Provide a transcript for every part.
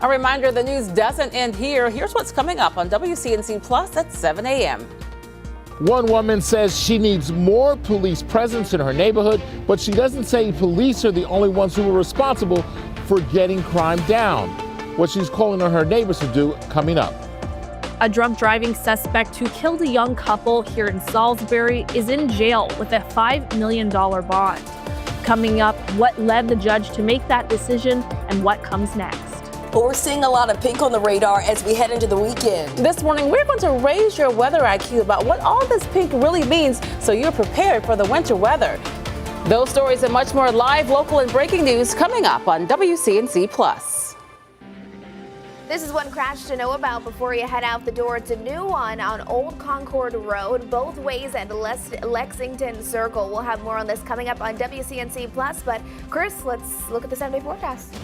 A reminder, the news doesn't end here. Here's what's coming up on WCNC Plus at 7 a.m. One woman says she needs more police presence in her neighborhood, but she doesn't say police are the only ones who are responsible for getting crime down. What she's calling on her neighbors to do coming up. A drunk driving suspect who killed a young couple here in Salisbury is in jail with a $5 million bond. Coming up, what led the judge to make that decision and what comes next. But we're seeing a lot of pink on the radar as we head into the weekend. This morning, we're going to raise your weather IQ about what all this pink really means so you're prepared for the winter weather. Those stories and much more live, local, and breaking news coming up on WCNC Plus. This is one crash to know about before you head out the door. It's a new one on Old Concord Road, both ways at Lexington Circle. We'll have more on this coming up on WCNC Plus. But Chris, let's look at the 7-day forecast.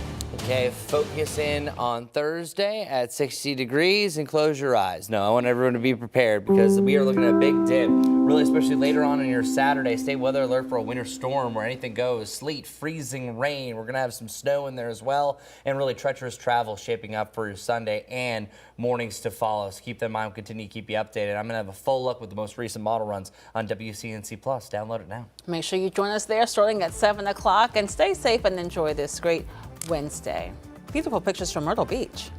Okay, focus in on Thursday at 60 degrees and close your eyes. No, I want everyone to be prepared because we are looking at a big dip, really, especially later on in your Saturday. Stay weather alert for a winter storm where anything goes. Sleet, freezing rain. We're going to have some snow in there as well, and really treacherous travel shaping up for your Sunday and mornings to follow. So keep that in mind. We'll continue to keep you updated. I'm going to have a full look with the most recent model runs on WCNC Plus. Download it now. Make sure you join us there starting at 7 o'clock and stay safe and enjoy this great Wednesday. Beautiful pictures from Myrtle Beach.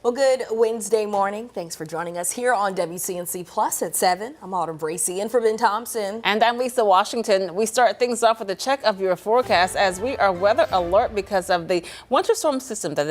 Well, good Wednesday morning. Thanks for joining us here on WCNC Plus at 7. I'm Autumn Bracey in for Ben Thompson. And I'm Lisa Washington. We start things off with a check of your forecast as we are weather alert because of the winter storm system that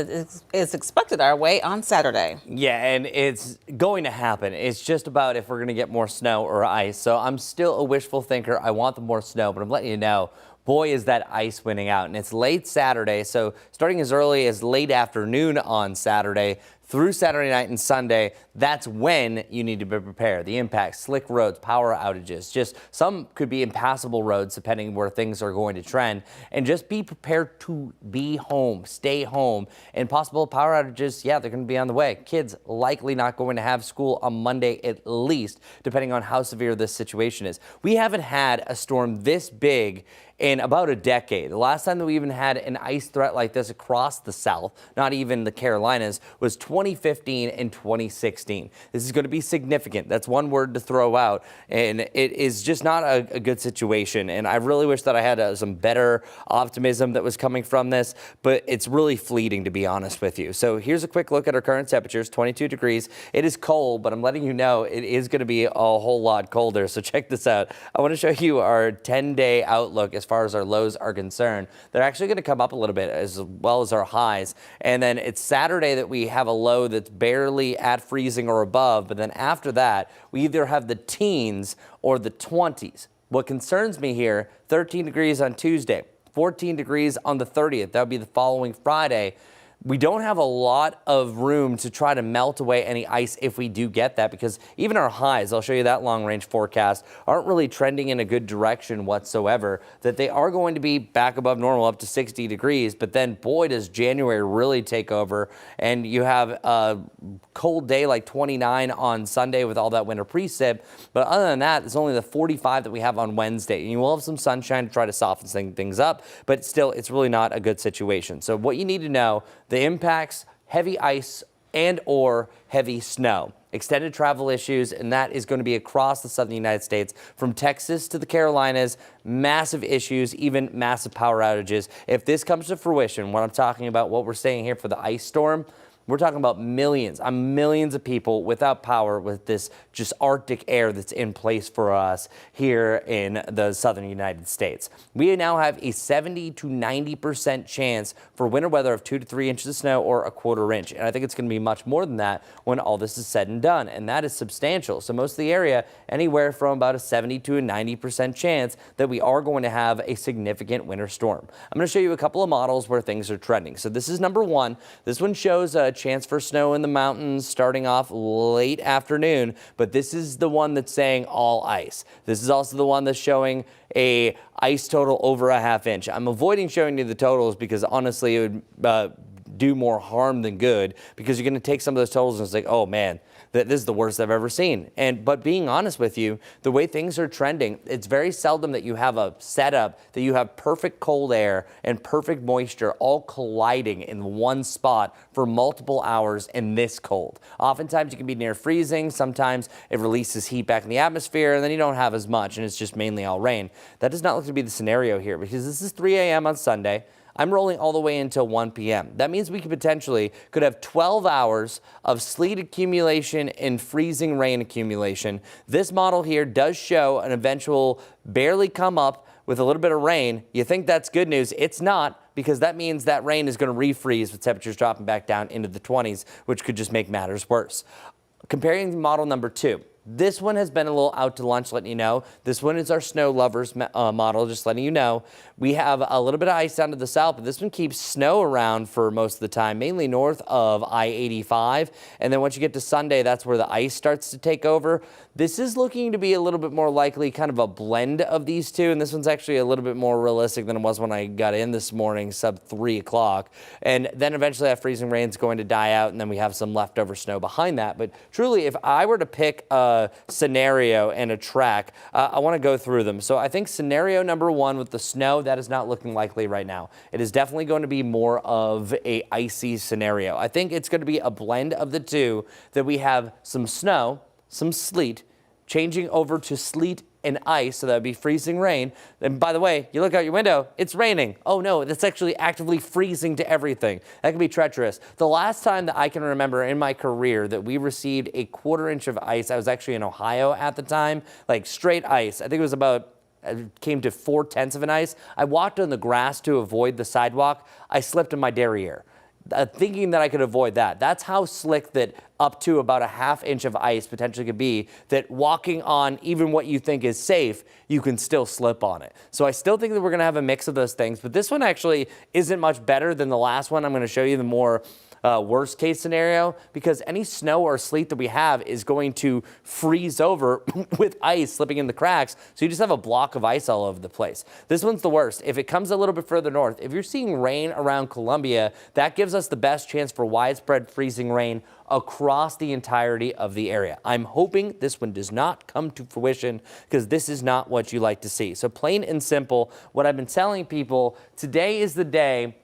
is expected our way on Saturday. Yeah, and it's going to happen. It's just about if we're going to get more snow or ice. So I'm still a wishful thinker. I want the more snow, but I'm letting you know boy, is that ice winning out. And it's late Saturday, so starting as early as late afternoon on Saturday through Saturday night and Sunday, that's when you need to be prepared. The impact, slick roads, power outages, just some could be impassable roads depending where things are going to trend. And just be prepared to be home, stay home. And possible power outages, yeah, they're going to be on the way. Kids likely not going to have school on Monday at least, depending on how severe this situation is. We haven't had a storm this big in about a decade. The last time that we even had an ice threat like this across the South, not even the Carolinas, was 2015 and 2016. This is going to be significant. That's one word to throw out, and it is just not a good situation. And I really wish that I had some better optimism that was coming from this, but it's really fleeting, to be honest with you. So here's a quick look at our current temperatures, 22 degrees. It is cold, but I'm letting you know it is going to be a whole lot colder. So check this out. I want to show you our 10-day outlook as far as our lows are concerned. They're actually going to come up a little bit as well as our highs. And then it's Saturday that we have a low that's barely at freezing or above. But then after that, we either have the teens or the 20s. What concerns me here, 13 degrees on Tuesday, 14 degrees on the 30th. That would be the following Friday. We don't have a lot of room to try to melt away any ice if we do get that, because even our highs, I'll show you that long range forecast, aren't really trending in a good direction whatsoever, that they are going to be back above normal up to 60 degrees. But then, boy, does January really take over, and you have a cold day like 29 on Sunday with all that winter precip. But other than that, it's only the 45 that we have on Wednesday. And you will have some sunshine to try to soften things up, but still, it's really not a good situation. So what you need to know, the impacts, heavy ice and or heavy snow, extended travel issues, and that is going to be across the southern United States from Texas to the Carolinas, massive issues, even massive power outages. If this comes to fruition, what I'm talking about, what we're saying here for the ice storm, we're talking about millions of people without power with this just Arctic air that's in place for us here in the southern United States. We now have a 70 to 90% chance for winter weather of 2 to 3 inches of snow or a quarter inch. And I think it's going to be much more than that when all this is said and done. And that is substantial. So most of the area, anywhere from about a 70 to a 90% chance that we are going to have a significant winter storm. I'm going to show you a couple of models where things are trending. So this is number one. This one shows a chance for snow in the mountains starting off late afternoon, but this is the one that's saying all ice. This is also the one that's showing a ice total over a half inch. I'm avoiding showing you the totals because honestly it would do more harm than good, because you're going to take some of those totals and it's like, oh man, this is the worst I've ever seen. But being honest with you, the way things are trending, it's very seldom that you have a setup that you have perfect cold air and perfect moisture all colliding in one spot for multiple hours in this cold. Oftentimes you can be near freezing. Sometimes it releases heat back in the atmosphere and then you don't have as much and it's just mainly all rain. That does not look to be the scenario here, because this is 3 a.m. on Sunday. I'm rolling all the way until 1 p.m. That means we could have 12 hours of sleet accumulation and freezing rain accumulation. This model here does show an eventual barely come up with a little bit of rain. You think that's good news. It's not, because that means that rain is going to refreeze with temperatures dropping back down into the 20s, which could just make matters worse. Comparing model number two. This one has been a little out to lunch, letting you know. This one is our snow lovers model, just letting you know. We have a little bit of ice down to the south, but this one keeps snow around for most of the time, mainly north of I-85. And then once you get to Sunday, that's where the ice starts to take over. This is looking to be a little bit more likely kind of a blend of these two. And this one's actually a little bit more realistic than it was when I got in this morning, sub 3 o'clock. And then eventually that freezing rain is going to die out, and then we have some leftover snow behind that. But truly, if I were to pick a scenario and a track, I want to go through them. So I think scenario number one with the snow, that is not looking likely right now. It is definitely going to be more of a icy scenario. I think it's going to be a blend of the two, that we have some snow, some sleet, changing over to sleet and ice, so that would be freezing rain. And by the way, you look out your window, it's raining. Oh no, that's actually actively freezing to everything. That can be treacherous. The last time that I can remember in my career that we received a quarter inch of ice, I was actually in Ohio at the time, like straight ice. I think it was about, it came to 4/10 of an ice. I walked on the grass to avoid the sidewalk. I slipped in my derriere. thinking that I could avoid that. That's how slick that up to about a ½ inch of ice potentially could be, that walking on even what you think is safe, you can still slip on it. So I still think that we're going to have a mix of those things, but this one actually isn't much better than the last one. I'm going to show you the more worst case scenario, because any snow or sleet that we have is going to freeze over with ice slipping in the cracks. So you just have a block of ice all over the place. This one's the worst. If it comes a little bit further north, if you're seeing rain around Columbia, that gives us the best chance for widespread freezing rain across the entirety of the area. I'm hoping this one does not come to fruition, because this is not what you like to see. So plain and simple, what I've been telling people, today is the day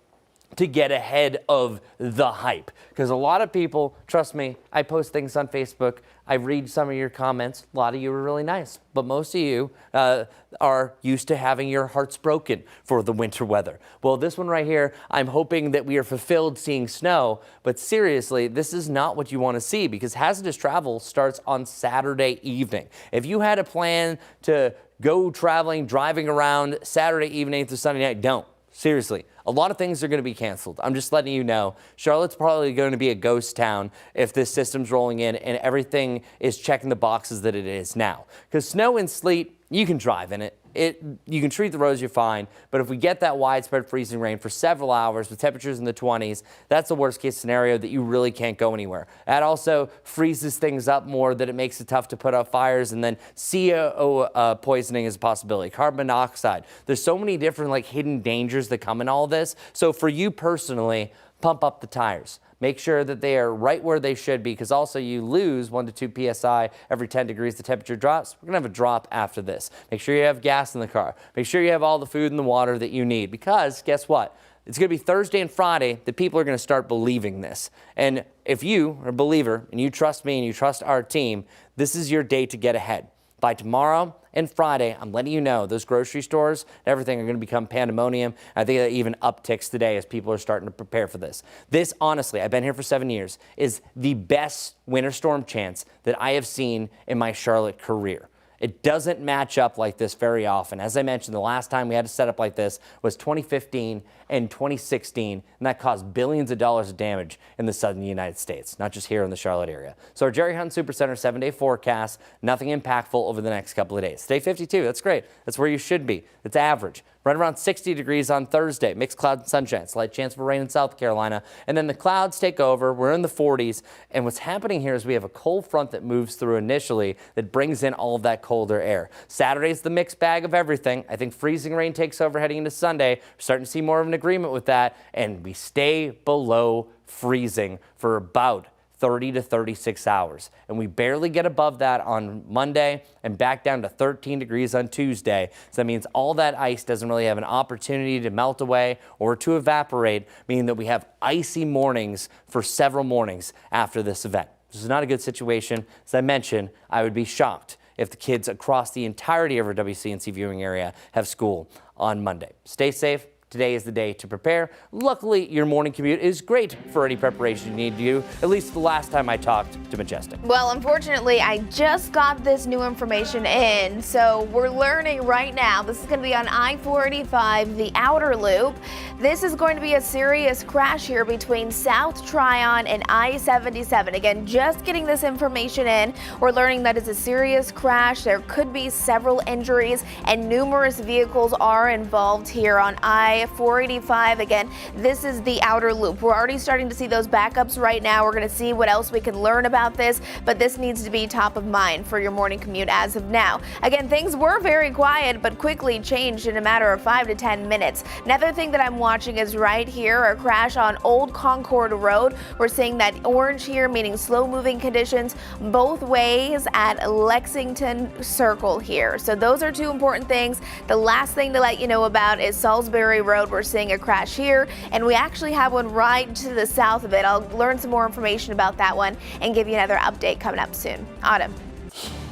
to get ahead of the hype, because a lot of people, trust me, I post things on Facebook, I read some of your comments, a lot of you are really nice, but most of you are used to having your hearts broken for the winter weather. Well, this one right here, I'm hoping that we are fulfilled seeing snow, but seriously, this is not what you want to see, because hazardous travel starts on Saturday evening. If you had a plan to go traveling, driving around Saturday evening through Sunday night, don't. Seriously, a lot of things are going to be canceled. I'm just letting you know. Charlotte's probably going to be a ghost town if this system's rolling in and everything is checking the boxes that it is now. Because snow and sleet, you can drive in it. You can treat the roads, you're fine. But if we get that widespread freezing rain for several hours with temperatures in the 20s, that's the worst case scenario that you really can't go anywhere. That also freezes things up more, that it makes it tough to put out fires, and then CO poisoning is a possibility. Carbon monoxide. There's so many different hidden dangers that come in all this. So for you personally, pump up the tires. Make sure that they are right where they should be, because also you lose 1 to 2 psi every 10 degrees the temperature drops. We're going to have a drop after this. Make sure you have gas in the car. Make sure you have all the food and the water that you need, because guess what? It's going to be Thursday and Friday that people are going to start believing this. And if you are a believer and you trust me and you trust our team, this is your day to get ahead. By tomorrow and Friday, I'm letting you know, those grocery stores and everything are going to become pandemonium. I think that even upticks today as people are starting to prepare for this. This, honestly, I've been here for 7 years, is the best winter storm chance that I have seen in my Charlotte career. It doesn't match up like this very often. As I mentioned, the last time we had a setup like this was 2015 and 2016, and that caused billions of dollars of damage in the southern United States, not just here in the Charlotte area. So our Jerry Hunt Supercenter 7-day forecast, nothing impactful over the next couple of days. Day 52, that's great. That's where you should be. It's average. Right around 60 degrees on Thursday. Mixed clouds and sunshine. Slight chance for rain in South Carolina. And then the clouds take over. We're in the 40s. And what's happening here is we have a cold front that moves through initially that brings in all of that colder air. Saturday's the mixed bag of everything. I think freezing rain takes over heading into Sunday. We're starting to see more of an agreement with that. And we stay below freezing for about 30 to 36 hours. And we barely get above that on Monday and back down to 13 degrees on Tuesday. So that means all that ice doesn't really have an opportunity to melt away or to evaporate, meaning that we have icy mornings for several mornings after this event. This is not a good situation. As I mentioned, I would be shocked if the kids across the entirety of our WCNC viewing area have school on Monday. Stay safe. Today is the day to prepare. Luckily, your morning commute is great for any preparation you need to do, at least the last time I talked to Majestic. Well, unfortunately, I just got this new information in, so we're learning right now. This is going to be on I-485, the outer loop. This is going to be a serious crash here between South Tryon and I-77. Again, just getting this information in, we're learning that it's a serious crash. There could be several injuries, and numerous vehicles are involved here on I-485. Again, this is the outer loop. We're already starting to see those backups right now. We're going to see what else we can learn about this, but this needs to be top of mind for your morning commute as of now. Again, things were very quiet, but quickly changed in a matter of 5 to 10 minutes. Another thing that I'm watching is right here, a crash on Old Concord Road. We're seeing that orange here, meaning slow moving conditions both ways at Lexington Circle here. So those are two important things. The last thing to let you know about is Salisbury Road. We're seeing a crash here, and we actually have one right to the south of it. I'll learn some more information about that one and give you another update coming up soon. Autumn.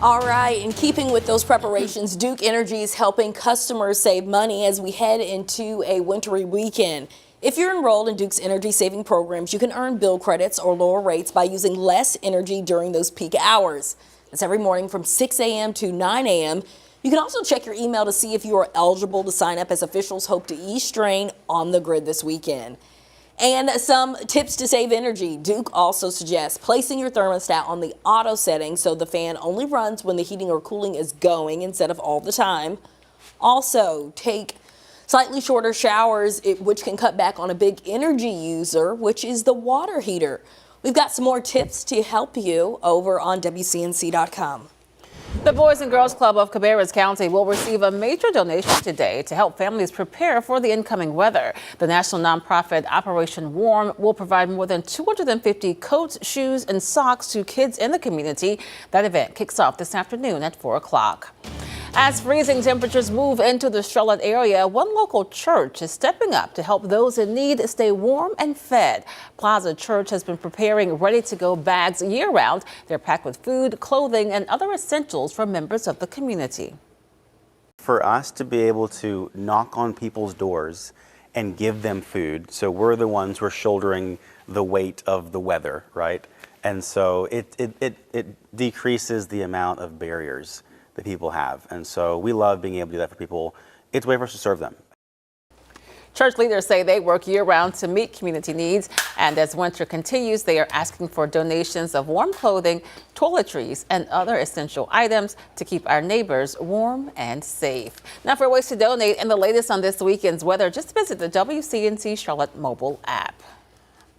All right, in keeping with those preparations, Duke Energy is helping customers save money as we head into a wintry weekend. If you're enrolled in Duke's energy saving programs, you can earn bill credits or lower rates by using less energy during those peak hours. That's every morning from 6 a.m. to 9 a.m. You can also check your email to see if you are eligible to sign up, as officials hope to ease strain on the grid this weekend. And some tips to save energy. Duke also suggests placing your thermostat on the auto setting so the fan only runs when the heating or cooling is going instead of all the time. Also, take slightly shorter showers, which can cut back on a big energy user, which is the water heater. We've got some more tips to help you over on WCNC.com. The Boys and Girls Club of Cabarrus County will receive a major donation today to help families prepare for the incoming weather. The national nonprofit Operation Warm will provide more than 250 coats, shoes, and socks to kids in the community. That event kicks off this afternoon at 4 o'clock. As freezing temperatures move into the Charlotte area, one local church is stepping up to help those in need stay warm and fed. Plaza Church has been preparing ready-to-go bags year-round. They're packed with food, clothing, and other essentials for members of the community. For us to be able to knock on people's doors and give them food, so we're the ones who are shouldering the weight of the weather, right? And so it decreases the amount of barriers that people have. And so we love being able to do that for people. It's a way for us to serve them. Church leaders say they work year-round to meet community needs. And as winter continues, they are asking for donations of warm clothing, toiletries, and other essential items to keep our neighbors warm and safe. Now, for ways to donate and the latest on this weekend's weather, just visit the WCNC Charlotte mobile app.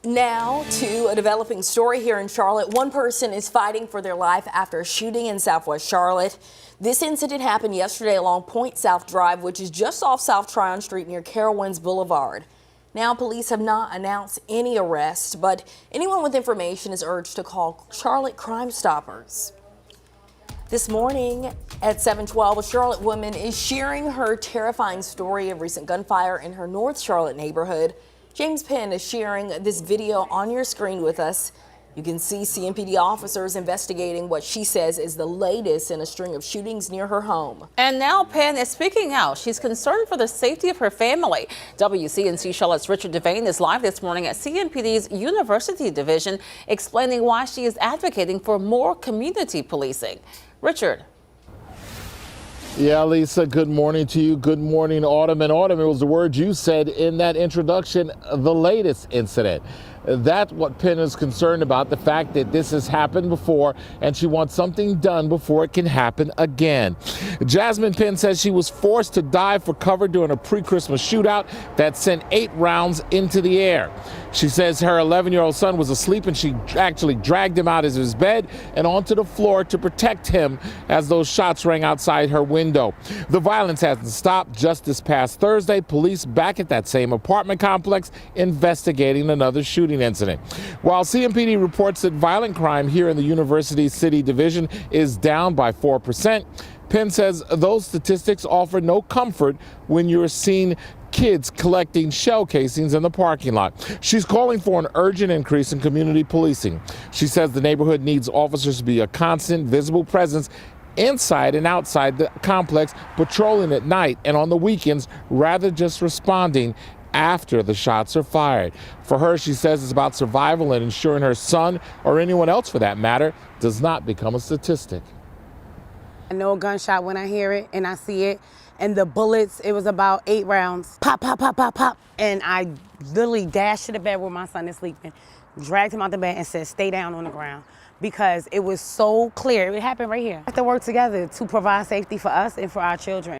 Now to a developing story here in Charlotte. One person is fighting for their life after a shooting in Southwest Charlotte. This incident happened yesterday along Point South Drive, which is just off South Tryon Street near Carowinds Boulevard. Now, police have not announced any arrests, but anyone with information is urged to call Charlotte Crime Stoppers. This morning at 7:12, a Charlotte woman is sharing her terrifying story of recent gunfire in her North Charlotte neighborhood. James Penn is sharing this video on your screen with us. You can see CMPD officers investigating what she says is the latest in a string of shootings near her home. And now Penn is speaking out. She's concerned for the safety of her family. WCNC Charlotte's Richard Devane is live this morning at CMPD's University Division, explaining why she is advocating for more community policing. Richard. Yeah, Lisa, good morning to you. Good morning, Autumn. And Autumn, it was the word you said in that introduction, the latest incident. That's what Penn is concerned about, the fact that this has happened before, and she wants something done before it can happen again. Jasmine Penn says she was forced to dive for cover during a pre-Christmas shootout that sent 8 rounds into the air. She says her 11-year-old son was asleep, and she actually dragged him out of his bed and onto the floor to protect him as those shots rang outside her window. The violence hasn't stopped. Just this past Thursday, police back at that same apartment complex investigating another shooting incident. While CMPD reports that violent crime here in the University City Division is down by 4%, Penn says those statistics offer no comfort when you're seeing kids collecting shell casings in the parking lot. She's calling for an urgent increase in community policing. She says the neighborhood needs officers to be a constant, visible presence inside and outside the complex, patrolling at night and on the weekends rather than just responding after the shots are fired. For her, she says it's about survival and ensuring her son, or anyone else for that matter, does not become a statistic. I know a gunshot when I hear it and I see it, and the bullets, it was about 8 rounds. Pop, pop, pop, pop, pop. And I literally dashed to the bed where my son is sleeping, dragged him out the bed and said, stay down on the ground, because it was so clear. It happened right here. We have to work together to provide safety for us and for our children.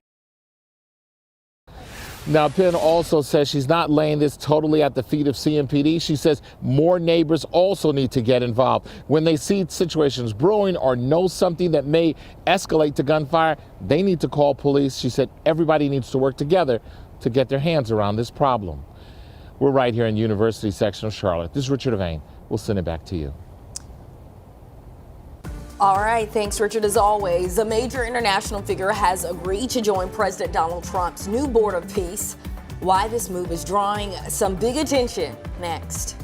Now, Penn also says she's not laying this totally at the feet of CMPD. She says more neighbors also need to get involved. When they see situations brewing or know something that may escalate to gunfire, they need to call police. She said everybody needs to work together to get their hands around this problem. We're right here in the University section of Charlotte. This is Richard Devane. We'll send it back to you. All right, thanks, Richard. As always, a major international figure has agreed to join President Donald Trump's new Board of Peace. Why this move is drawing some big attention next.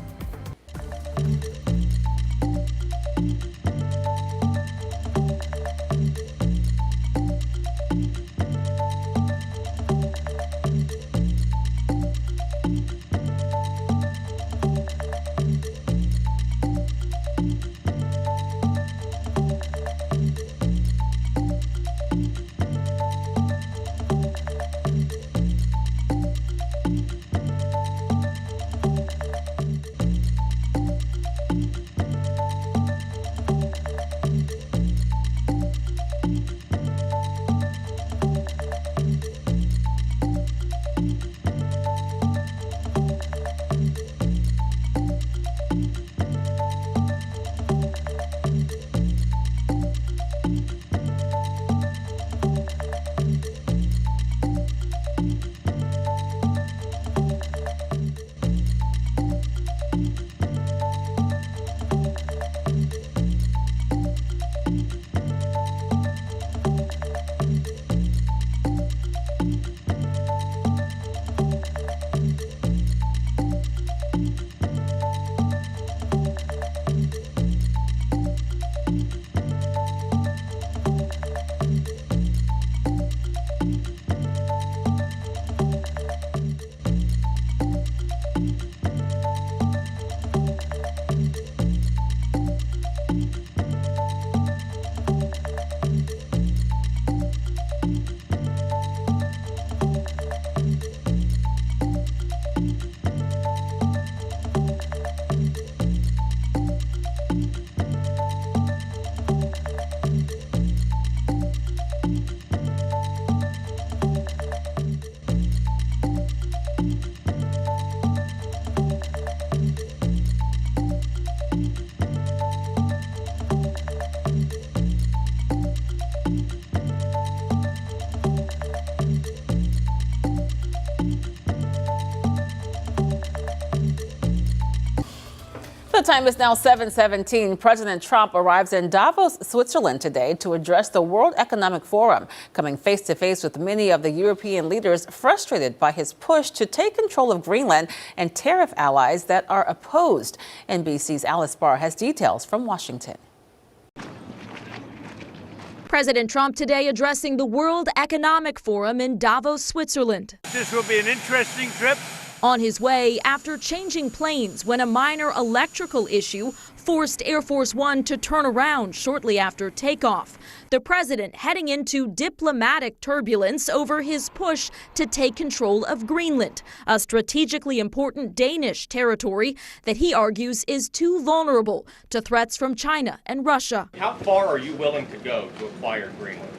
time is now 7:17. President Trump arrives in Davos, Switzerland today to address the World Economic Forum, coming face to face with many of the European leaders frustrated by his push to take control of Greenland and tariff allies that are opposed. NBC's Alice Barr has details from Washington. President Trump today addressing the World Economic Forum in Davos, Switzerland. This will be an interesting trip. On his way after changing planes when a minor electrical issue forced Air Force One to turn around shortly after takeoff. The president heading into diplomatic turbulence over his push to take control of Greenland, a strategically important Danish territory that he argues is too vulnerable to threats from China and Russia. How far are you willing to go to acquire Greenland?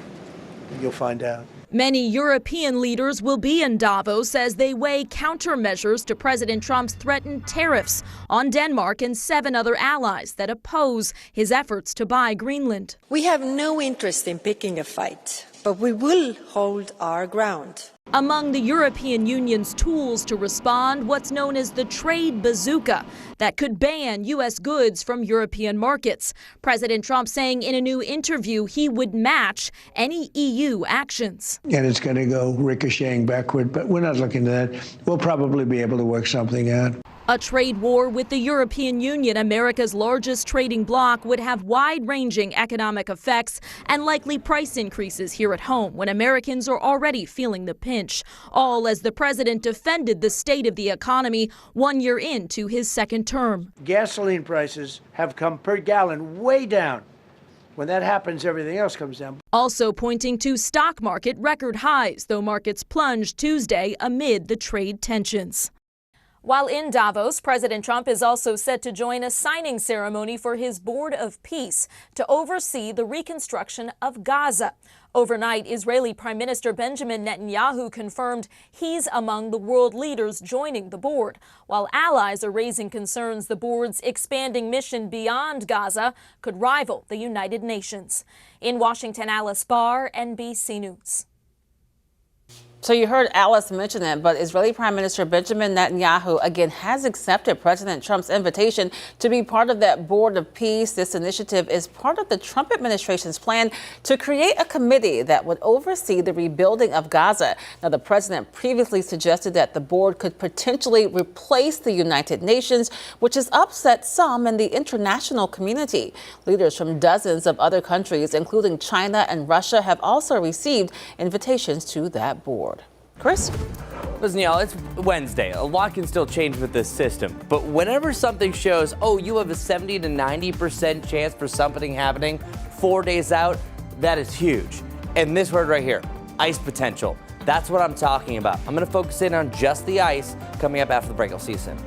You'll find out. Many European leaders will be in Davos as they weigh countermeasures to President Trump's threatened tariffs on Denmark and 7 other allies that oppose his efforts to buy Greenland. We have no interest in picking a fight, but we will hold our ground. Among the European Union's tools to respond, what's known as the trade bazooka that could ban U.S. goods from European markets. President Trump saying in a new interview he would match any EU actions. And it's going to go ricocheting backward, but we're not looking at that. We'll probably be able to work something out. A trade war with the European Union, America's largest trading bloc, would have wide-ranging economic effects and likely price increases here at home when Americans are already feeling the pinch. All as the president defended the state of the economy 1 year into his second term. Gasoline prices have come per gallon way down. When that happens, everything else comes down. Also pointing to stock market record highs, though markets plunged Tuesday amid the trade tensions. While in Davos, President Trump is also set to join a signing ceremony for his Board of Peace to oversee the reconstruction of Gaza. Overnight, Israeli Prime Minister Benjamin Netanyahu confirmed he's among the world leaders joining the board, while allies are raising concerns the board's expanding mission beyond Gaza could rival the United Nations. In Washington, Alice Barr, NBC News. So you heard Alice mention it, but Israeli Prime Minister Benjamin Netanyahu again has accepted President Trump's invitation to be part of that Board of Peace. This initiative is part of the Trump administration's plan to create a committee that would oversee the rebuilding of Gaza. Now, the president previously suggested that the board could potentially replace the United Nations, which has upset some in the international community. Leaders from dozens of other countries, including China and Russia, have also received invitations to that board. Chris? Listen, y'all, it's Wednesday. A lot can still change with this system. But whenever something shows, oh, you have a 70 to 90% chance for something happening 4 days out, that is huge. And this word right here, ice potential. That's what I'm talking about. I'm going to focus in on just the ice coming up after the break. I'll see you soon.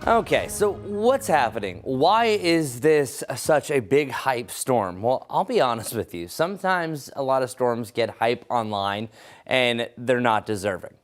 Okay, so what's happening? Why is this such a big hype storm? Well, I'll be honest with you. Sometimes a lot of storms get hype online and they're not deserving.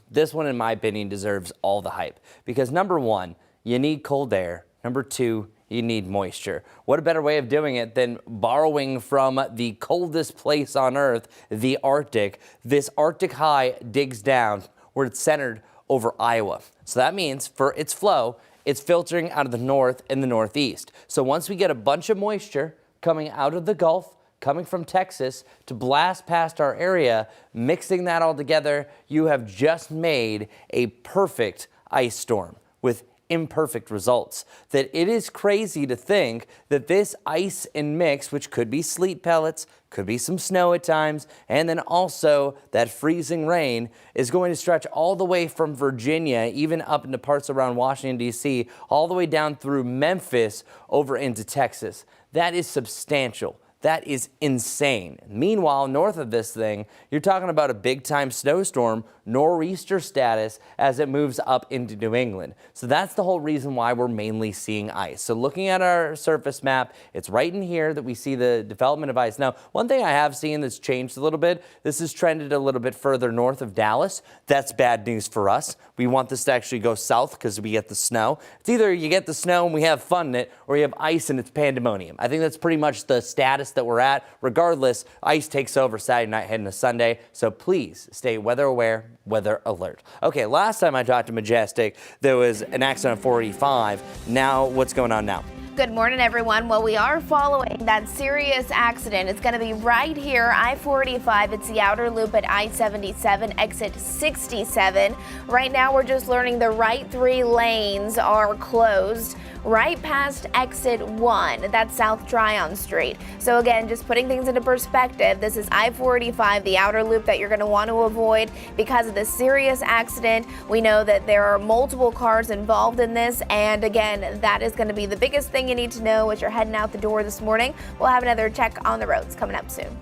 This one, in my opinion, deserves all the hype because number one, you need cold air. Number two, you need moisture. What a better way of doing it than borrowing from the coldest place on Earth, the Arctic. This Arctic high digs down where it's centered over Iowa. So that means for its flow, it's filtering out of the north and the northeast. So once we get a bunch of moisture coming out of the Gulf, coming from Texas to blast past our area, mixing that all together, you have just made a perfect ice storm with imperfect results. That it is crazy to think that this ice and mix, which could be sleet pellets, could be some snow at times, and then also that freezing rain is going to stretch all the way from Virginia, even up into parts around Washington, D.C., all the way down through Memphis over into Texas. That is substantial. That is insane. Meanwhile, north of this thing, you're talking about a big-time snowstorm, nor'easter status, as it moves up into New England. So that's the whole reason why we're mainly seeing ice. So looking at our surface map, it's right in here that we see the development of ice. Now, one thing I have seen that's changed a little bit, this has trended a little bit further north of Dallas. That's bad news for us. We want this to actually go south because we get the snow. It's either you get the snow and we have fun in it, or you have ice and it's pandemonium. I think that's pretty much the status that we're at. Regardless, ice takes over Saturday night heading to Sunday, so please stay weather aware, weather alert. Okay, last time I talked to Majestic, there was an accident on 485. Now, what's going on now? Good morning, everyone. Well, we are following that serious accident. It's going to be right here, I-485. It's the outer loop at I-77, exit 67. Right now, we're just learning the right 3 lanes are closed right past exit 1. That's South Tryon Street. So again, just putting things into perspective, this is I-485, the outer loop that you're going to want to avoid because of this serious accident. We know that there are multiple cars involved in this, and again, that is going to be the biggest thing you need to know as you're heading out the door this morning. We'll have another check on the roads coming up soon.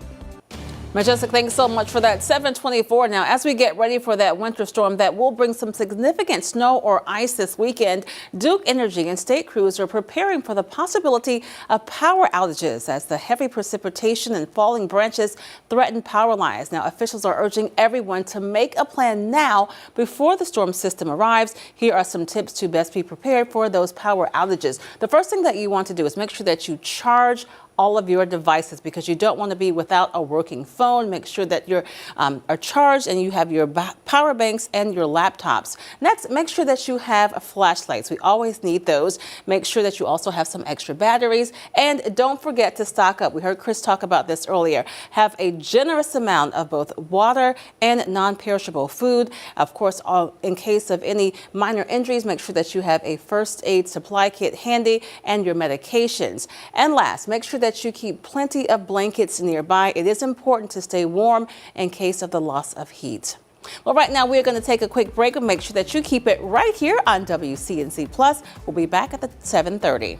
Majestic, thanks so much for that. 7:24 now. As we get ready for that winter storm that will bring some significant snow or ice this weekend, Duke Energy and state crews are preparing for the possibility of power outages as the heavy precipitation and falling branches threaten power lines. Now, officials are urging everyone to make a plan now before the storm system arrives. Here are some tips to best be prepared for those power outages. The first thing that you want to do is make sure that you charge all of your devices because you don't want to be without a working phone. Make sure that you're are charged and you have your power banks and your laptops. Next, make sure that you have flashlights. We always need those. Make sure that you also have some extra batteries, and don't forget to stock up. We heard Chris talk about this earlier. Have a generous amount of both water and non-perishable food. Of course, in case of any minor injuries, make sure that you have a first aid supply kit handy and your medications. And last, make sure that you keep plenty of blankets nearby. It is important to stay warm in case of the loss of heat. Well, right now we're going to take a quick break and make sure that you keep it right here on WCNC Plus. We'll be back at the 7:30.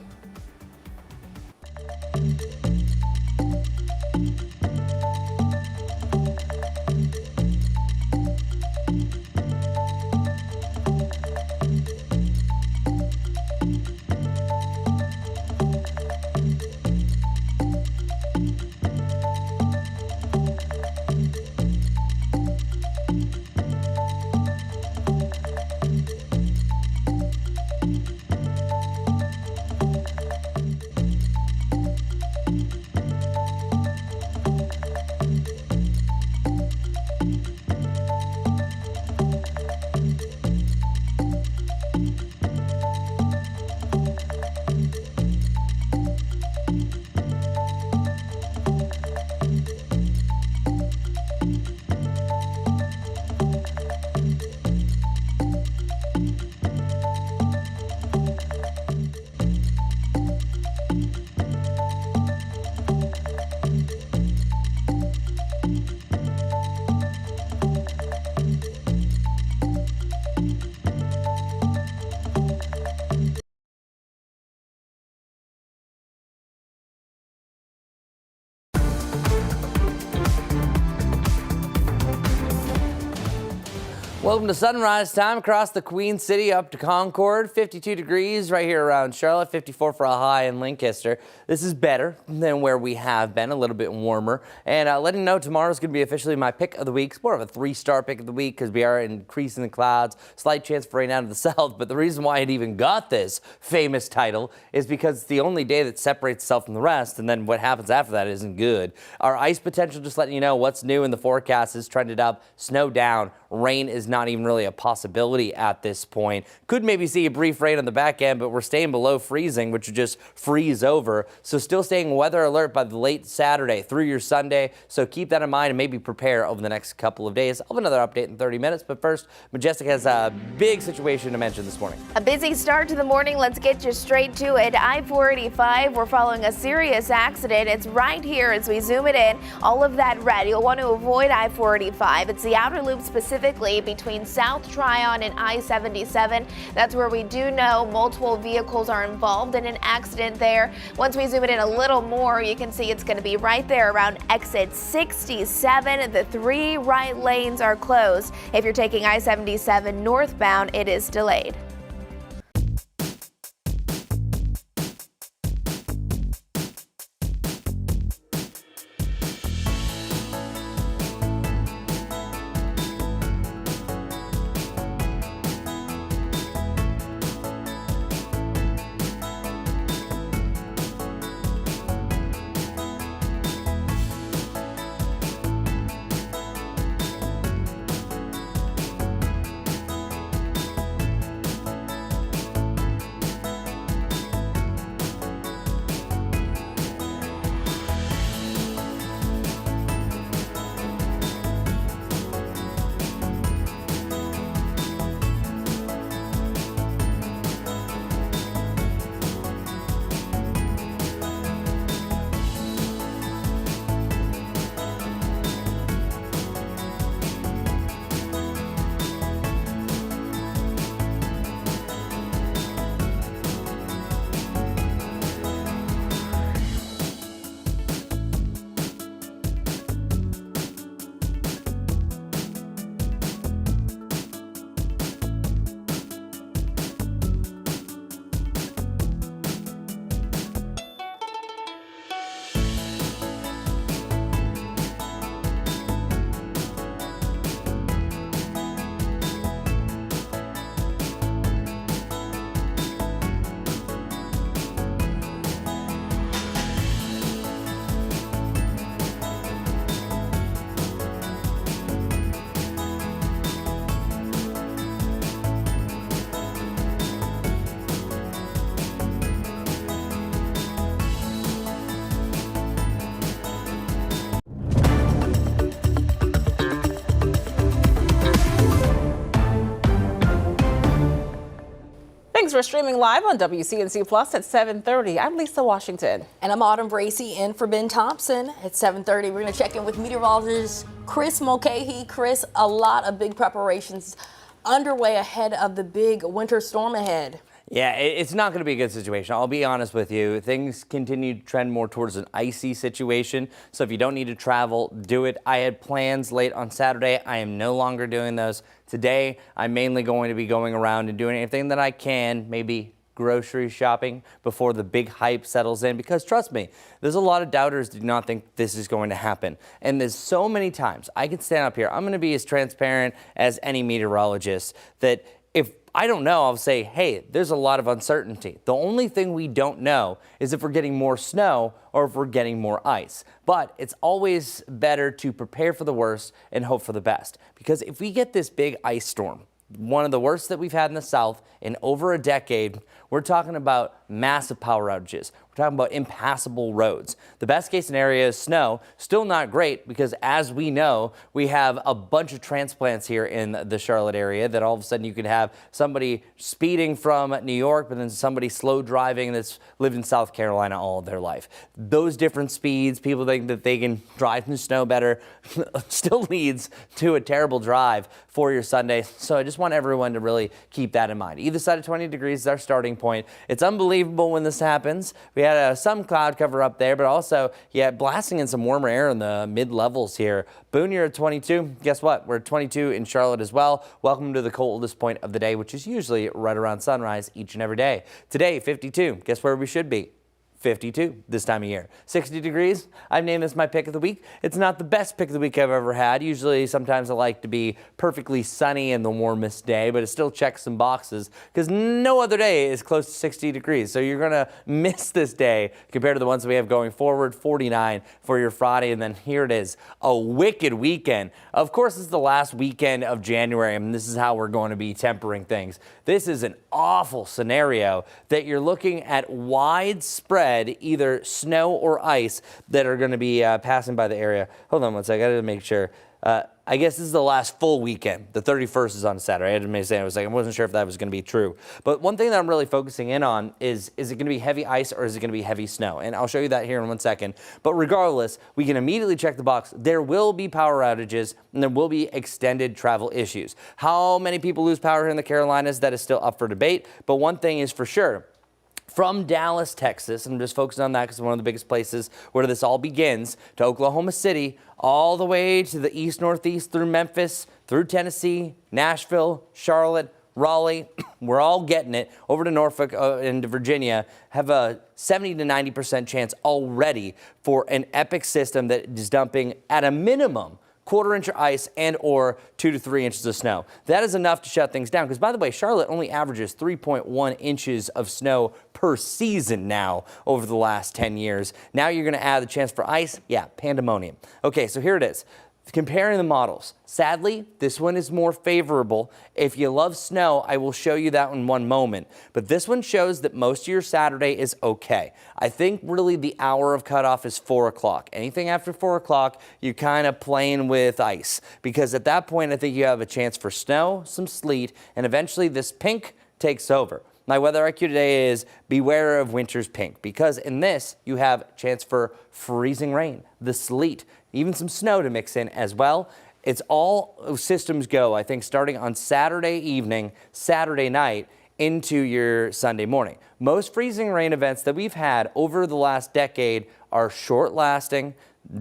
Welcome to sunrise time across the Queen City up to Concord. 52 degrees right here around Charlotte, 54 for a high in Lancaster. This is better than where we have been, a little bit warmer. And letting you know, tomorrow's going to be officially my pick of the week. It's more of a 3-star pick of the week because we are increasing the clouds, slight chance for rain out of the south. But the reason why it even got this famous title is because it's the only day that separates itself from the rest. And then what happens after that isn't good. Our ice potential, just letting you know what's new in the forecast, is trended up, snow down. Rain is not even really a possibility at this point. Could maybe see a brief rain on the back end, but we're staying below freezing, which would just freeze over. So still staying weather alert by the late Saturday through your Sunday. So keep that in mind and maybe prepare over the next couple of days. I'll have another update in 30 minutes. But first, Majestic has a big situation to mention this morning. A busy start to the morning. Let's get you straight to it. I-485, we're following a serious accident. It's right here as we zoom it in. All of that red. You'll want to avoid I-485. It's the outer loop specifically between South Tryon and I-77. That's where we do know multiple vehicles are involved in an accident there. Once we zoom it in a little more, you can see it's going to be right there around exit 67. The 3 right lanes are closed. If you're taking I-77 northbound, it is delayed. Thanks for streaming live on WCNC Plus at 7:30. I'm Lisa Washington. And I'm Autumn Bracey in for Ben Thompson at 7:30. We're going to check in with meteorologist Chris Mulcahy. Chris, a lot of big preparations underway ahead of the big winter storm ahead. Yeah, it's not going to be a good situation. I'll be honest with you. Things continue to trend more towards an icy situation. So if you don't need to travel, do it. I had plans late on Saturday. I am no longer doing those. Today, I'm mainly going to be going around and doing anything that I can, maybe grocery shopping before the big hype settles in, because trust me, there's a lot of doubters who do not think this is going to happen. And there's so many times I can stand up here. I'm going to be as transparent as any meteorologist that if I don't know, I'll say, hey, there's a lot of uncertainty. The only thing we don't know is if we're getting more snow or if we're getting more ice. But it's always better to prepare for the worst and hope for the best. Because if we get this big ice storm, one of the worst that we've had in the South in over a decade, we're talking about massive power outages. We're talking about impassable roads. The best case scenario is snow. Still not great because, as we know, we have a bunch of transplants here in the Charlotte area that all of a sudden you could have somebody speeding from New York, but then somebody slow driving that's lived in South Carolina all of their life. Those different speeds, people think that they can drive in the snow better, still leads to a terrible drive for your Sunday. So I just want everyone to really keep that in mind. Either side of 20 degrees is our starting point. point. It's unbelievable when this happens. We had some cloud cover up there, but also, blasting in some warmer air in the mid-levels here. Boone, you're at 22. Guess what? We're at 22 in Charlotte as well. Welcome to the coldest point of the day, which is usually right around sunrise each and every day. Today, 52. Guess where we should be? 52 this time of year. 60 degrees. I've named this my pick of the week. It's not the best pick of the week I've ever had. Usually, sometimes I like to be perfectly sunny in the warmest day, but it still checks some boxes because no other day is close to 60 degrees. So you're going to miss this day compared to the ones we have going forward. 49 for your Friday. And then here it is, a wicked weekend. Of course, this is the last weekend of January, and this is how we're going to be tempering things. This is an awful scenario that you're looking at widespread either snow or ice that are going to be passing by the area. Hold on one second. I got to make sure. I guess this is the last full weekend. The 31st is on Saturday. I didn't say I wasn't sure if that was going to be true. But one thing that I'm really focusing in on is it going to be heavy ice or is it going to be heavy snow? And I'll show you that here in 1 second. But regardless, we can immediately check the box. There will be power outages and there will be extended travel issues. How many people lose power here in the Carolinas? That is still up for debate. But one thing is for sure. From Dallas, Texas, and I'm just focusing on that because it's one of the biggest places where this all begins, to Oklahoma City, all the way to the east, northeast, through Memphis, through Tennessee, Nashville, Charlotte, Raleigh. We're all getting it. Over to Norfolk and to Virginia, have a 70 to 90% chance already for an epic system that is dumping at a minimum quarter-inch of ice and or 2 to 3 inches of snow. That is enough to shut things down because, by the way, Charlotte only averages 3.1 inches of snow per season now over the last 10 years. Now you're going to add the chance for ice. Yeah, pandemonium. Okay, so here it is. Comparing the models. Sadly, this one is more favorable. If you love snow, I will show you that in one moment. But this one shows that most of your Saturday is okay. I think really the hour of cutoff is 4 o'clock. Anything after 4 o'clock, you're kind of playing with ice. Because at that point, I think you have a chance for snow, some sleet, and eventually this pink takes over. My weather IQ today is beware of winter's pink. Because in this, you have a chance for freezing rain, the sleet, even some snow to mix in as well. It's all systems go, I think, starting on Saturday evening, Saturday night, into your Sunday morning. Most freezing rain events that we've had over the last decade are short lasting,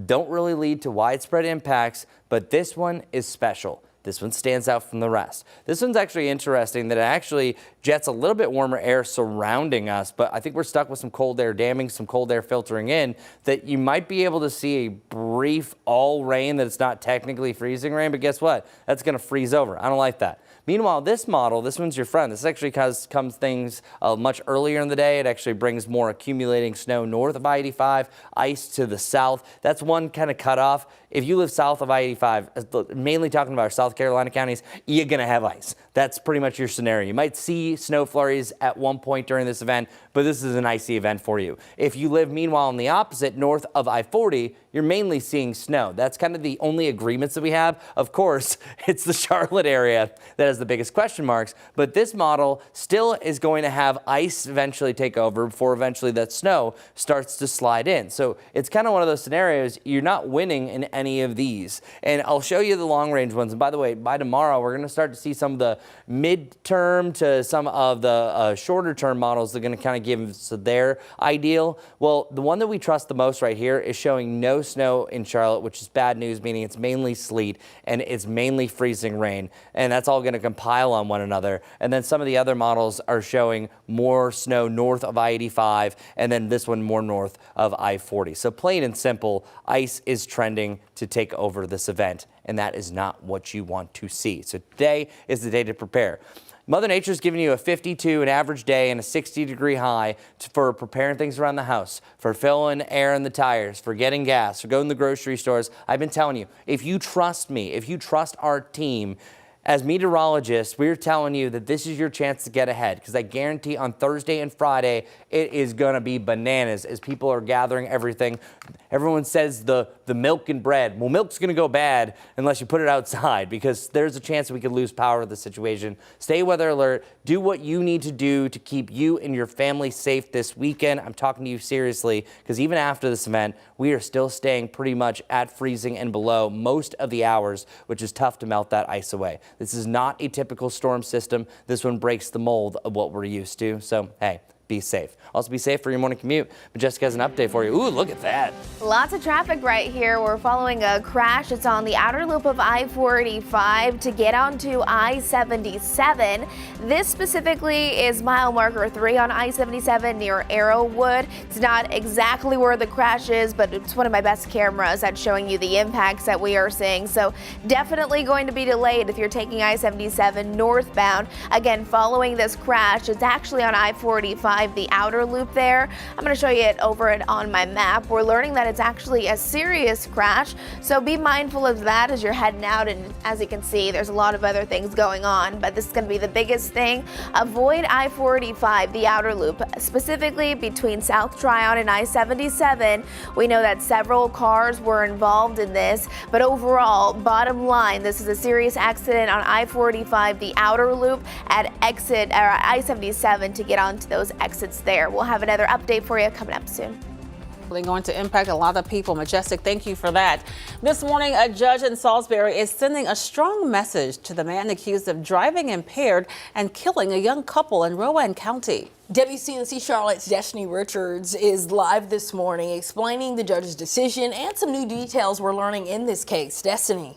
don't really lead to widespread impacts, but this one is special. This one stands out from the rest. This one's actually interesting that it actually jets a little bit warmer air surrounding us, but I think we're stuck with some cold air damming, some cold air filtering in, that you might be able to see a brief all rain that it's not technically freezing rain, but guess what? That's going to freeze over. I don't like that. Meanwhile, this model, this one's your friend. This actually comes things much earlier in the day. It actually brings more accumulating snow north of I-85, ice to the south. That's one kind of cutoff. If you live south of I-85, mainly talking about our South Carolina counties, you're going to have ice. That's pretty much your scenario. You might see snow flurries at one point during this event, but this is an icy event for you. If you live, meanwhile, on the opposite, north of I-40, you're mainly seeing snow. That's kind of the only agreements that we have. Of course, it's the Charlotte area that has the biggest question marks, but this model still is going to have ice eventually take over before eventually that snow starts to slide in. So it's kind of one of those scenarios, you're not winning in any of these. And I'll show you the long range ones. And by the way, by tomorrow, we're going to start to see some of the midterm to some of the shorter term models that are going to kind of give us their ideal. Well, the one that we trust the most right here is showing no snow in Charlotte, which is bad news, meaning it's mainly sleet and it's mainly freezing rain. And that's all going to compile on one another. And then some of the other models are showing more snow north of I-85 and then this one more north of I-40. So plain and simple, ice is trending to take over this event, and that is not what you want to see. So today is the day to prepare. Mother Nature's giving you a 52, an average day, and a 60-degree high for preparing things around the house, for filling air in the tires, for getting gas, for going to the grocery stores. I've been telling you, if you trust me, if you trust our team, as meteorologists, we're telling you that this is your chance to get ahead because I guarantee on Thursday and Friday, it is going to be bananas as people are gathering everything. Everyone says the milk and bread. Well, milk's going to go bad unless you put it outside, because there's a chance we could lose power to the situation. Stay weather alert. Do what you need to do to keep you and your family safe this weekend. I'm talking to you seriously, because even after this event, we are still staying pretty much at freezing and below most of the hours, which is tough to melt that ice away. This is not a typical storm system. This one breaks the mold of what we're used to. So, hey, be safe. Also be safe for your morning commute. But Jessica has an update for you. Ooh, look at that. Lots of traffic right here. We're following a crash. It's on the outer loop of I-485 to get onto I-77. This specifically is mile marker 3 on I-77 near Arrowwood. It's not exactly where the crash is, but it's one of my best cameras at showing you the impacts that we are seeing. So definitely going to be delayed if you're taking I-77 northbound. Again, following this crash, it's actually on I-485, the outer loop there. I'm going to show you it on my map. We're learning that it's actually a serious crash, so be mindful of that as you're heading out. And as you can see, there's a lot of other things going on, but this is going to be the biggest thing. Avoid I-485, the outer loop, specifically between South Tryon and I-77. We know that several cars were involved in this, but overall, bottom line, this is a serious accident on I-485, the outer loop at I-77 to get onto those exits there. We'll have another update for you coming up soon. Going to impact a lot of people. Majestic, thank you for that. This morning, a judge in Salisbury is sending a strong message to the man accused of driving impaired and killing a young couple in Rowan County. WCNC Charlotte's Destiny Richards is live this morning explaining the judge's decision and some new details we're learning in this case. Destiny.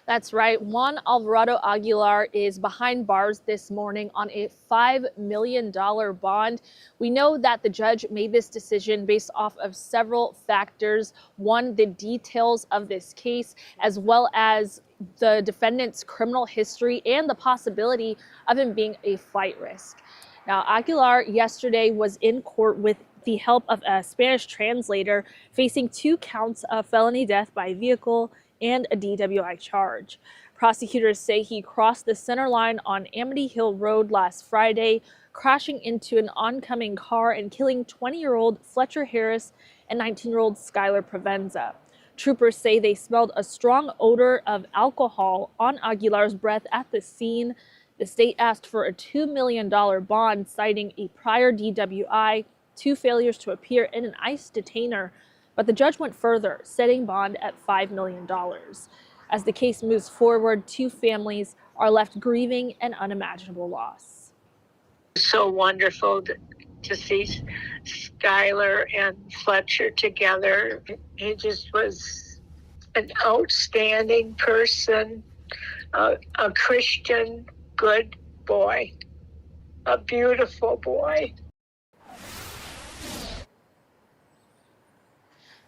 That's right. Juan Alvarado Aguilar is behind bars this morning on a $5 million bond. We know that the judge made this decision based off of several factors. One, the details of this case, as well as the defendant's criminal history and the possibility of him being a flight risk. Now, Aguilar yesterday was in court with the help of a Spanish translator, facing 2 counts of felony death by vehicle and a DWI charge. Prosecutors say he crossed the center line on Amity Hill Road last Friday, crashing into an oncoming car and killing 20-year-old Fletcher Harris and 19-year-old Skylar Provenza. Troopers say they smelled a strong odor of alcohol on Aguilar's breath at the scene. The state asked for a $2 million bond, citing a prior DWI, 2 failures to appear, in an ICE detainer. But the judge went further, setting bond at $5 million. As the case moves forward, 2 families are left grieving an unimaginable loss. So wonderful to see Skylar and Fletcher together. He just was an outstanding person, a Christian, good boy, a beautiful boy.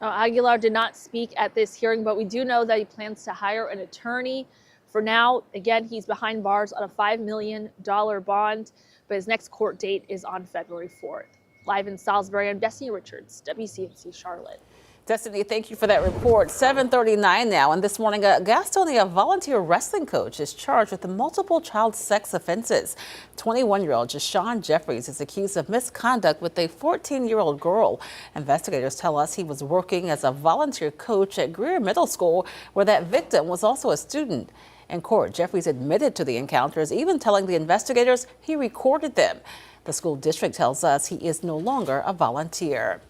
Now, Aguilar did not speak at this hearing, but we do know that he plans to hire an attorney. For now, again, he's behind bars on a $5 million bond, but his next court date is on February 4th. Live in Salisbury, I'm Destiny Richards, WCNC Charlotte. Destiny, thank you for that report. 7:39 now, and this morning, a Gastonia volunteer wrestling coach is charged with multiple child sex offenses. 21-year-old Jashawn Jeffries is accused of misconduct with a 14-year-old girl. Investigators tell us he was working as a volunteer coach at Greer Middle School, where that victim was also a student. In court, Jeffries admitted to the encounters, even telling the investigators he recorded them. The school district tells us he is no longer a volunteer.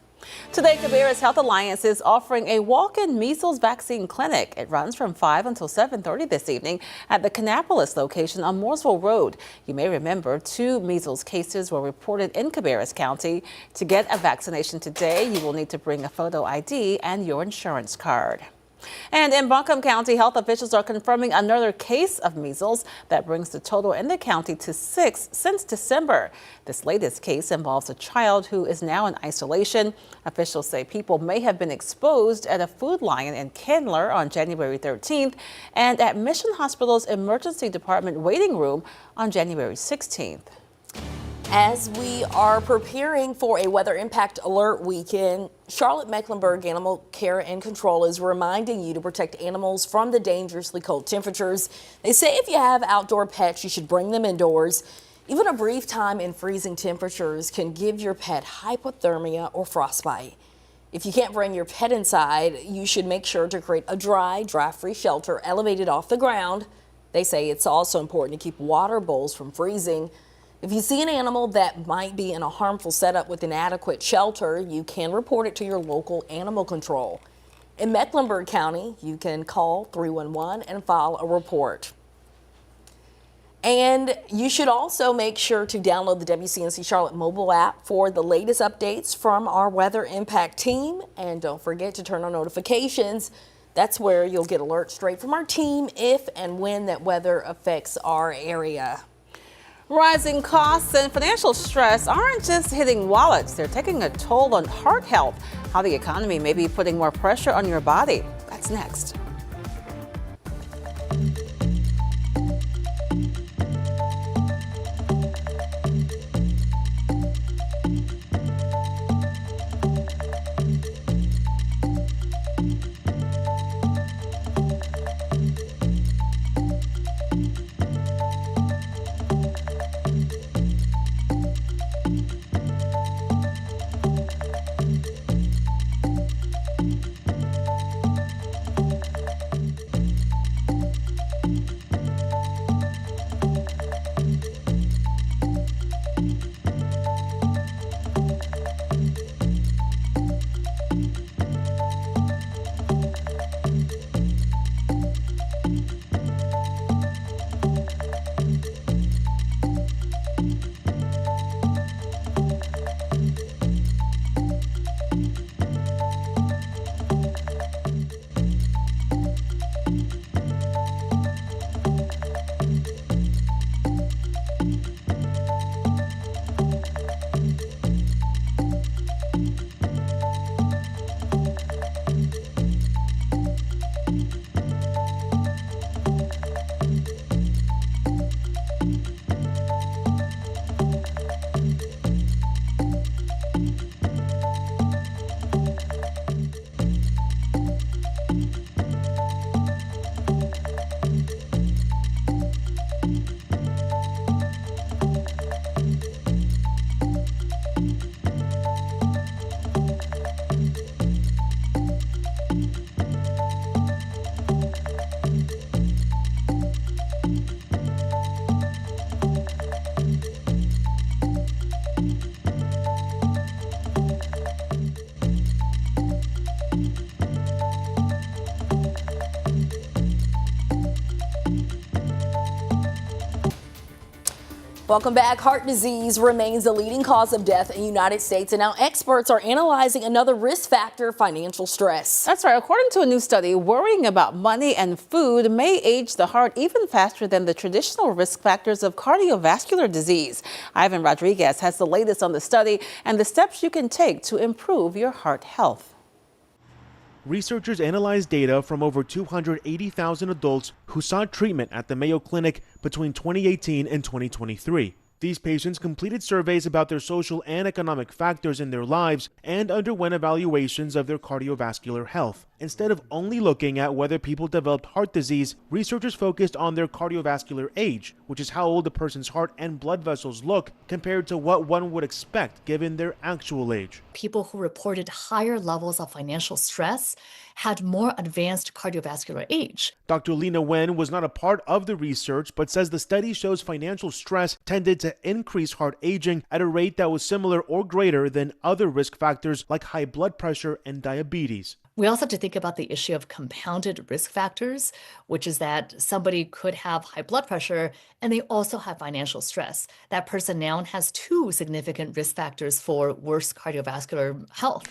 Today, Cabarrus Health Alliance is offering a walk-in measles vaccine clinic. It runs from 5 until 7:30 this evening at the Kannapolis location on Mooresville Road. You may remember 2 measles cases were reported in Cabarrus County. To get a vaccination today, you will need to bring a photo ID and your insurance card. And in Buncombe County, health officials are confirming another case of measles that brings the total in the county to 6 since December. This latest case involves a child who is now in isolation. Officials say people may have been exposed at a Food Lion in Candler on January 13th and at Mission Hospital's emergency department waiting room on January 16th. As we are preparing for a weather impact alert weekend, Charlotte Mecklenburg Animal Care and Control is reminding you to protect animals from the dangerously cold temperatures. They say if you have outdoor pets, you should bring them indoors. Even a brief time in freezing temperatures can give your pet hypothermia or frostbite. If you can't bring your pet inside, you should make sure to create a dry, draft-free shelter elevated off the ground. They say it's also important to keep water bowls from freezing. If you see an animal that might be in a harmful setup with inadequate shelter, you can report it to your local animal control. In Mecklenburg County, you can call 311 and file a report. And you should also make sure to download the WCNC Charlotte mobile app for the latest updates from our weather impact team. And don't forget to turn on notifications. That's where you'll get alerts straight from our team if and when that weather affects our area. Rising costs and financial stress aren't just hitting wallets, they're taking a toll on heart health. How the economy may be putting more pressure on your body. That's next. Welcome back. Heart disease remains the leading cause of death in the United States, and now experts are analyzing another risk factor, financial stress. That's right. According to a new study, worrying about money and food may age the heart even faster than the traditional risk factors of cardiovascular disease. Ivan Rodriguez has the latest on the study and the steps you can take to improve your heart health. Researchers analyzed data from over 280,000 adults who sought treatment at the Mayo Clinic between 2018 and 2023. These patients completed surveys about their social and economic factors in their lives and underwent evaluations of their cardiovascular health. Instead of only looking at whether people developed heart disease, researchers focused on their cardiovascular age, which is how old a person's heart and blood vessels look compared to what one would expect given their actual age. People who reported higher levels of financial stress had more advanced cardiovascular age. Dr. Lena Wen was not a part of the research, but says the study shows financial stress tended to increase heart aging at a rate that was similar or greater than other risk factors like high blood pressure and diabetes. We also have to think about the issue of compounded risk factors, which is that somebody could have high blood pressure and they also have financial stress. That person now has two significant risk factors for worse cardiovascular health.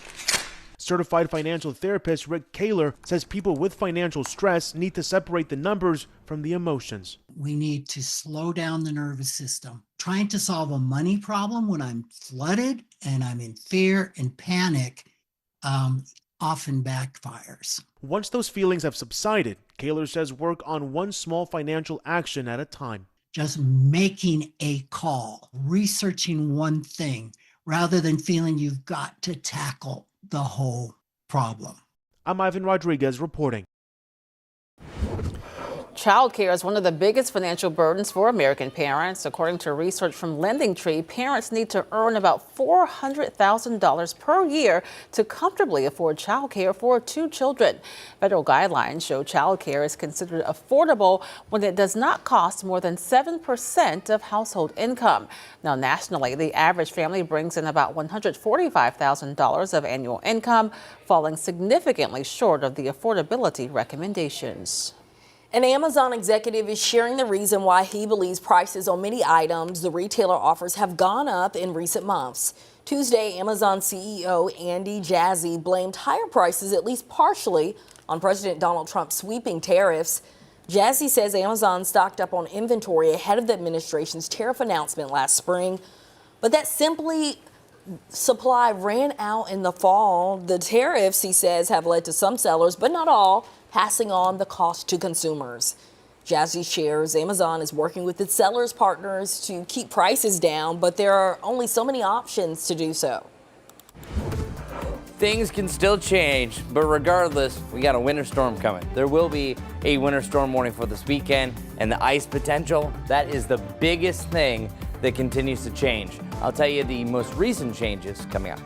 Certified financial therapist Rick Kaler says people with financial stress need to separate the numbers from the emotions. We need to slow down the nervous system. Trying to solve a money problem when I'm flooded and I'm in fear and panic often backfires. Once those feelings have subsided, Kaler says work on one small financial action at a time. Just making a call, researching one thing, rather than feeling you've got to tackle the whole problem. I'm Ivan Rodriguez reporting. Childcare is one of the biggest financial burdens for American parents. According to research from Wintry, parents need to earn about $400,000 per year to comfortably afford childcare for 2 children. Federal guidelines show childcare is considered affordable when it does not cost more than 7% of household income. Now, nationally, the average family brings in about $145,000 of annual income, falling significantly short of the affordability recommendations. An Amazon executive is sharing the reason why he believes prices on many items the retailer offers have gone up in recent months. Tuesday, Amazon CEO Andy Jassy blamed higher prices, at least partially, on President Donald Trump's sweeping tariffs. Jassy says Amazon stocked up on inventory ahead of the administration's tariff announcement last spring, but that supply ran out in the fall. The tariffs, he says, have led to some sellers, but not all, passing on the cost to consumers. Jassy shares Amazon is working with its sellers partners to keep prices down, but there are only so many options to do so. Things can still change, but regardless, we got a winter storm coming. There will be a winter storm warning for this weekend, and the ice potential, that is the biggest thing that continues to change. I'll tell you the most recent changes coming up.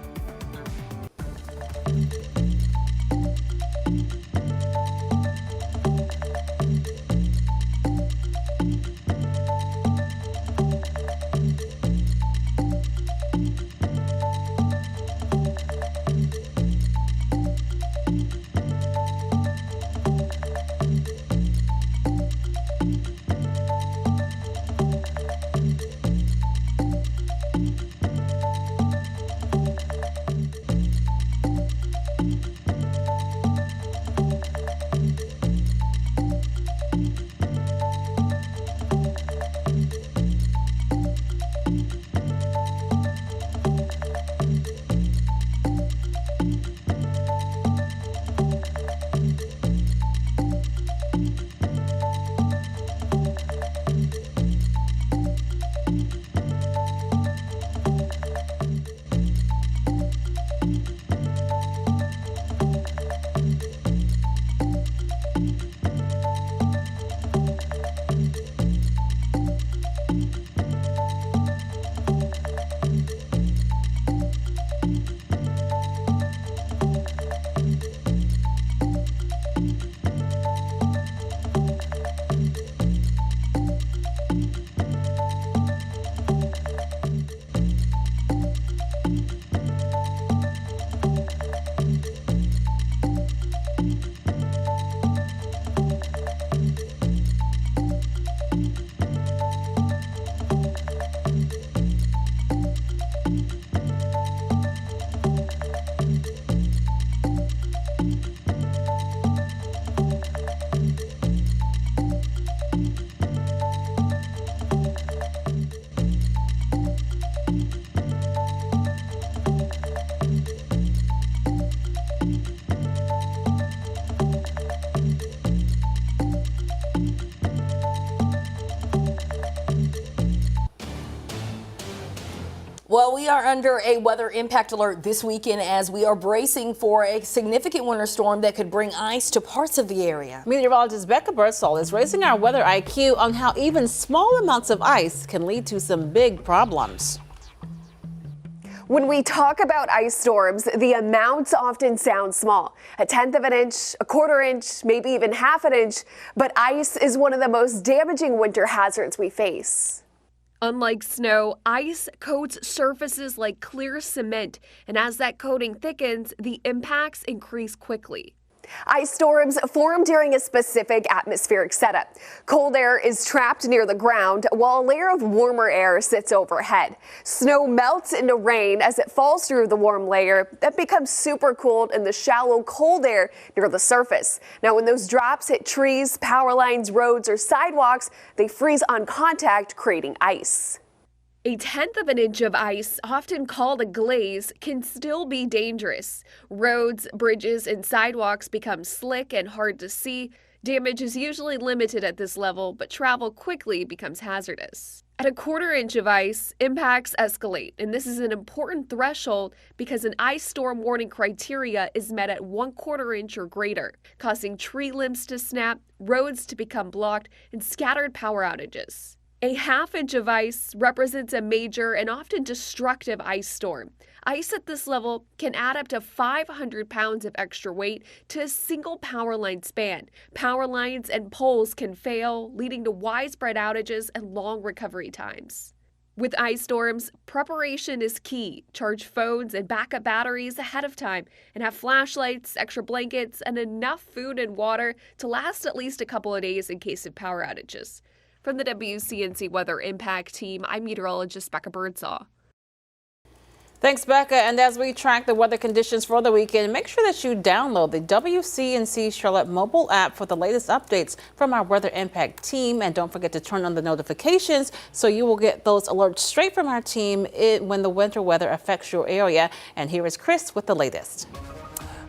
Well, we are under a weather impact alert this weekend as we are bracing for a significant winter storm that could bring ice to parts of the area. Meteorologist Becca Birdsall is raising our weather IQ on how even small amounts of ice can lead to some big problems. When we talk about ice storms, the amounts often sound small. 1/10 of an inch, 1/4 inch, maybe even 1/2 an inch. But ice is one of the most damaging winter hazards we face. Unlike snow, ice coats surfaces like clear cement, and as that coating thickens, the impacts increase quickly. Ice storms form during a specific atmospheric setup. Cold air is trapped near the ground while a layer of warmer air sits overhead. Snow melts into rain as it falls through the warm layer that becomes super cooled in the shallow cold air near the surface. Now, when those drops hit trees, power lines, roads, or sidewalks, they freeze on contact, creating ice. 1/10 of an inch of ice, often called a glaze, can still be dangerous. Roads, bridges, and sidewalks become slick and hard to see. Damage is usually limited at this level, but travel quickly becomes hazardous. At a 1/4 inch of ice, impacts escalate, and this is an important threshold because an ice storm warning criteria is met at 1/4 inch or greater, causing tree limbs to snap, roads to become blocked, and scattered power outages. A 1/2 inch of ice represents a major and often destructive ice storm. Ice at this level can add up to 500 pounds of extra weight to a single power line span. Power lines and poles can fail, leading to widespread outages and long recovery times. With ice storms, preparation is key. Charge phones and backup batteries ahead of time and have flashlights, extra blankets, and enough food and water to last at least a couple of days in case of power outages. From the WCNC Weather Impact Team, I'm meteorologist Becca Birdsall. Thanks, Becca. And as we track the weather conditions for the weekend, make sure that you download the WCNC Charlotte mobile app for the latest updates from our Weather Impact team. And don't forget to turn on the notifications so you will get those alerts straight from our team when the winter weather affects your area. And here is Chris with the latest.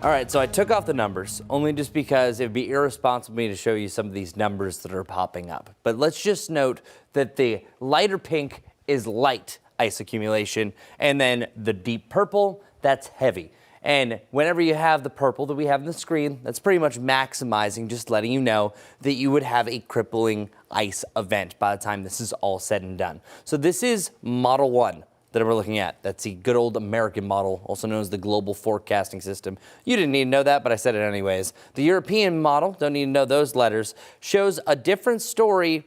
All right, so I took off the numbers only just because it would be irresponsible of me to show you some of these numbers that are popping up. But let's just note that the lighter pink is light ice accumulation, and then the deep purple, that's heavy. And whenever you have the purple that we have on the screen, that's pretty much maximizing, just letting you know that you would have a crippling ice event by the time this is all said and done. So this is Model 1 that we're looking at. That's the good old American model, also known as the Global Forecasting System. You didn't need to know that, but I said it anyways. The European model, don't need to know those letters, shows a different story,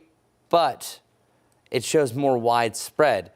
but it shows more widespread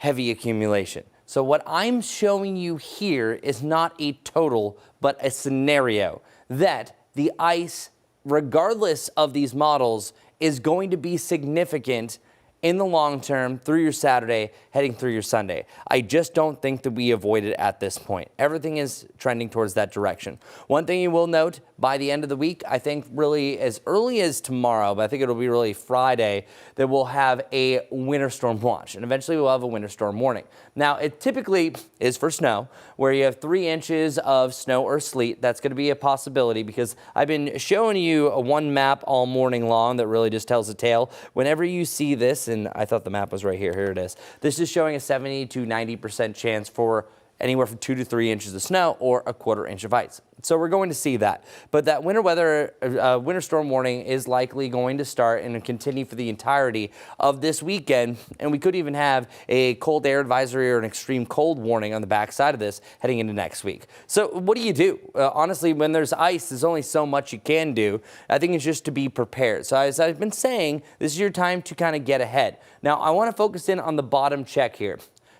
heavy accumulation. So what I'm showing you here is not a total, but a scenario that the ice, regardless of these models, is going to be significant in the long term through your Saturday, heading through your Sunday. I just don't think that we avoid it at this point. Everything is trending towards that direction. One thing you will note, by the end of the week, I think really as early as tomorrow, but I think it'll be really Friday, that we'll have a winter storm watch, and eventually we'll have a winter storm warning. Now, it typically is for snow, where you have 3 inches of snow or sleet. That's going to be a possibility because I've been showing you one map all morning long that really just tells a tale. Whenever you see this, and I thought the map was right here, here it is. This is showing a 70 to 90% chance for anywhere from 2 to 3 inches of snow or a 1/4 inch of ice. So we're going to see that. But that winter storm warning is likely going to start and continue for the entirety of this weekend. And we could even have a cold air advisory or an extreme cold warning on the backside of this heading into next week. So what do you do? Honestly, when there's ice, there's only so much you can do. I think it's just to be prepared. So as I've been saying, this is your time to kind of get ahead. Now, I want to focus in on the bottom check here.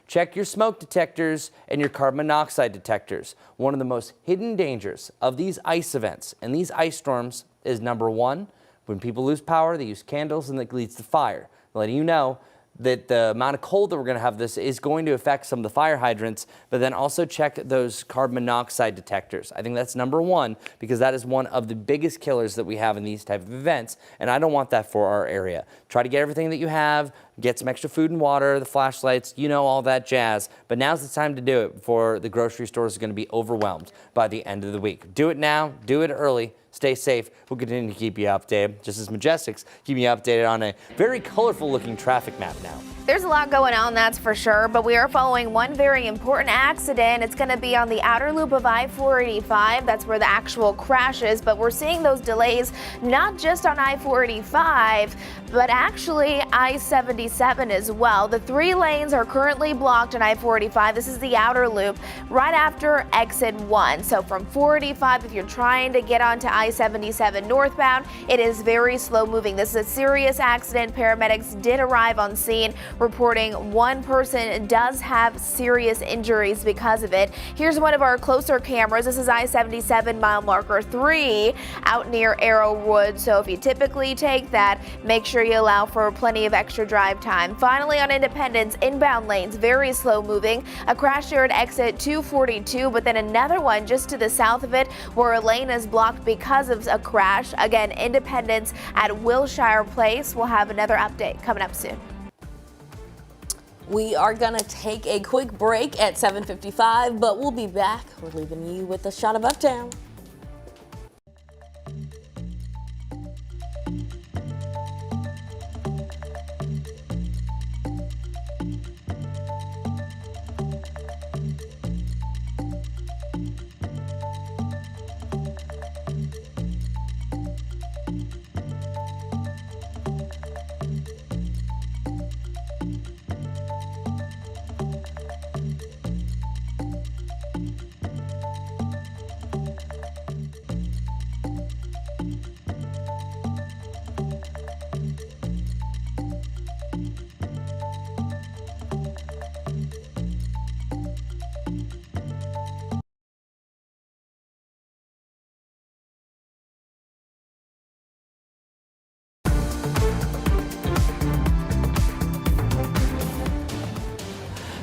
Check your smoke detectors and your carbon monoxide detectors. One of the most hidden dangers of these ice events and these ice storms is number 1, when people lose power, they use candles and that leads to fire. Letting you know that the amount of cold that we're going to have this is going to affect some of the fire hydrants, but then also check those carbon monoxide detectors. I think that's number 1 because that is one of the biggest killers that we have in these type of events, and I don't want that for our area. Try to get everything that you have, get some extra food and water, the flashlights, you know, all that jazz, but now's the time to do it before the grocery stores are going to be overwhelmed by the end of the week. Do it now, do it early. Stay safe. We'll continue to keep you updated, just as Majestics keeping you updated on a very colorful looking traffic map now. There's a lot going on, that's for sure, but we are following one very important accident. It's going to be on the outer loop of I-485. That's where the actual crash is, but we're seeing those delays not just on I-485, but actually I-77 as well. The 3 lanes are currently blocked on I-485. This is the outer loop right after exit 1. So from 485, if you're trying to get onto I-77 northbound, it is very slow moving. This is a serious accident. Paramedics did arrive on scene, reporting one person does have serious injuries because of it. Here's one of our closer cameras. This is I-77 mile marker 3 out near Arrowwood. So if you typically take that, make sure you allow for plenty of extra drive time. Finally, on Independence, inbound lanes very slow moving. A crash here at exit 242, but then another one just to the south of it where a lane is blocked because of a crash. Again, Independence at Wilshire Place. We'll have another update coming up soon. We are going to take a quick break at 7:55, but we'll be back. We're leaving you with a shot of Uptown.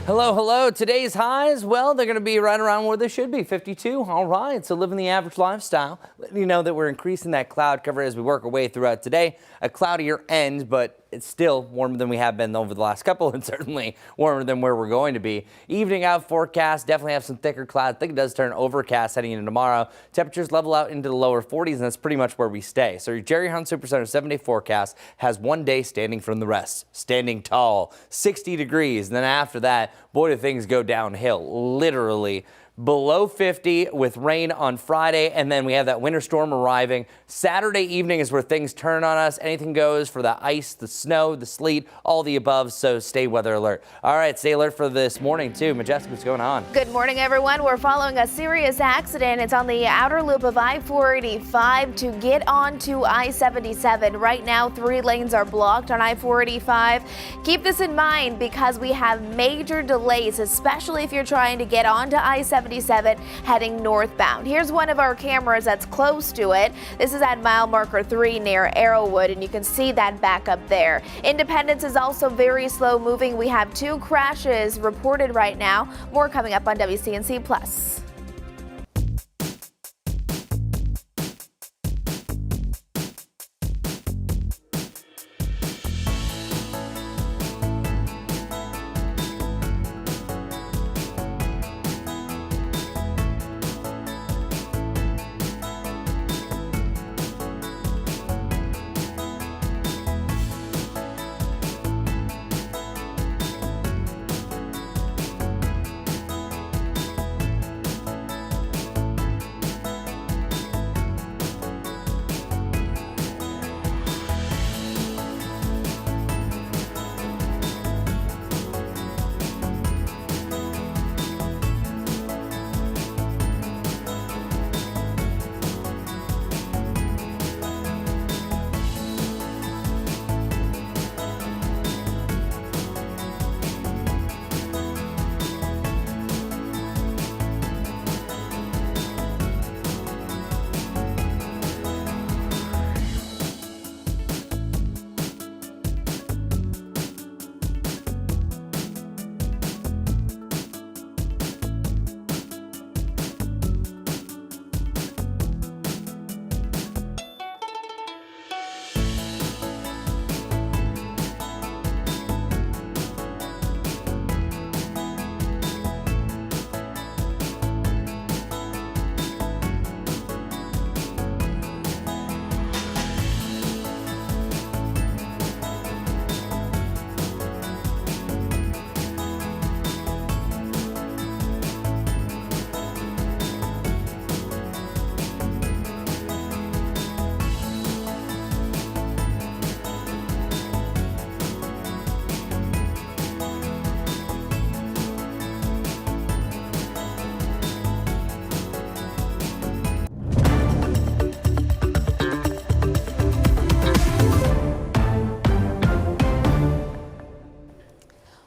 Hello, hello. Today's highs, well, they're going to be right around where they should be, 52. All right, so living the average lifestyle. Letting you know that we're increasing that cloud cover as we work our way throughout today. A cloudier end, but it's still warmer than we have been over the last couple, and certainly warmer than where we're going to be. Evening out forecast, definitely have some thicker clouds. I think it does turn overcast heading into tomorrow. Temperatures level out into the lower 40s, and that's pretty much where we stay. So your Jerry Hunt Supercenter 7-day forecast has one day standing from the rest. Standing tall, 60 degrees, and then after that, boy, do things go downhill, literally. Below 50 with rain on Friday, and then we have that winter storm arriving. Saturday evening is where things turn on us. Anything goes for the ice, the snow, the sleet, all the above, so stay weather alert. All right, stay alert for this morning, too. Majestic, what's going on? Good morning, everyone. We're following a serious accident. It's on the outer loop of I-485 to get onto I-77. Right now, 3 lanes are blocked on I-485. Keep this in mind because we have major delays, especially if you're trying to get onto I-77 heading northbound. Here's one of our cameras that's close to it. This is at mile marker 3 near Arrowwood, and you can see that back up there. Independence is also very slow moving. We have 2 crashes reported right now. More coming up on WCNC Plus.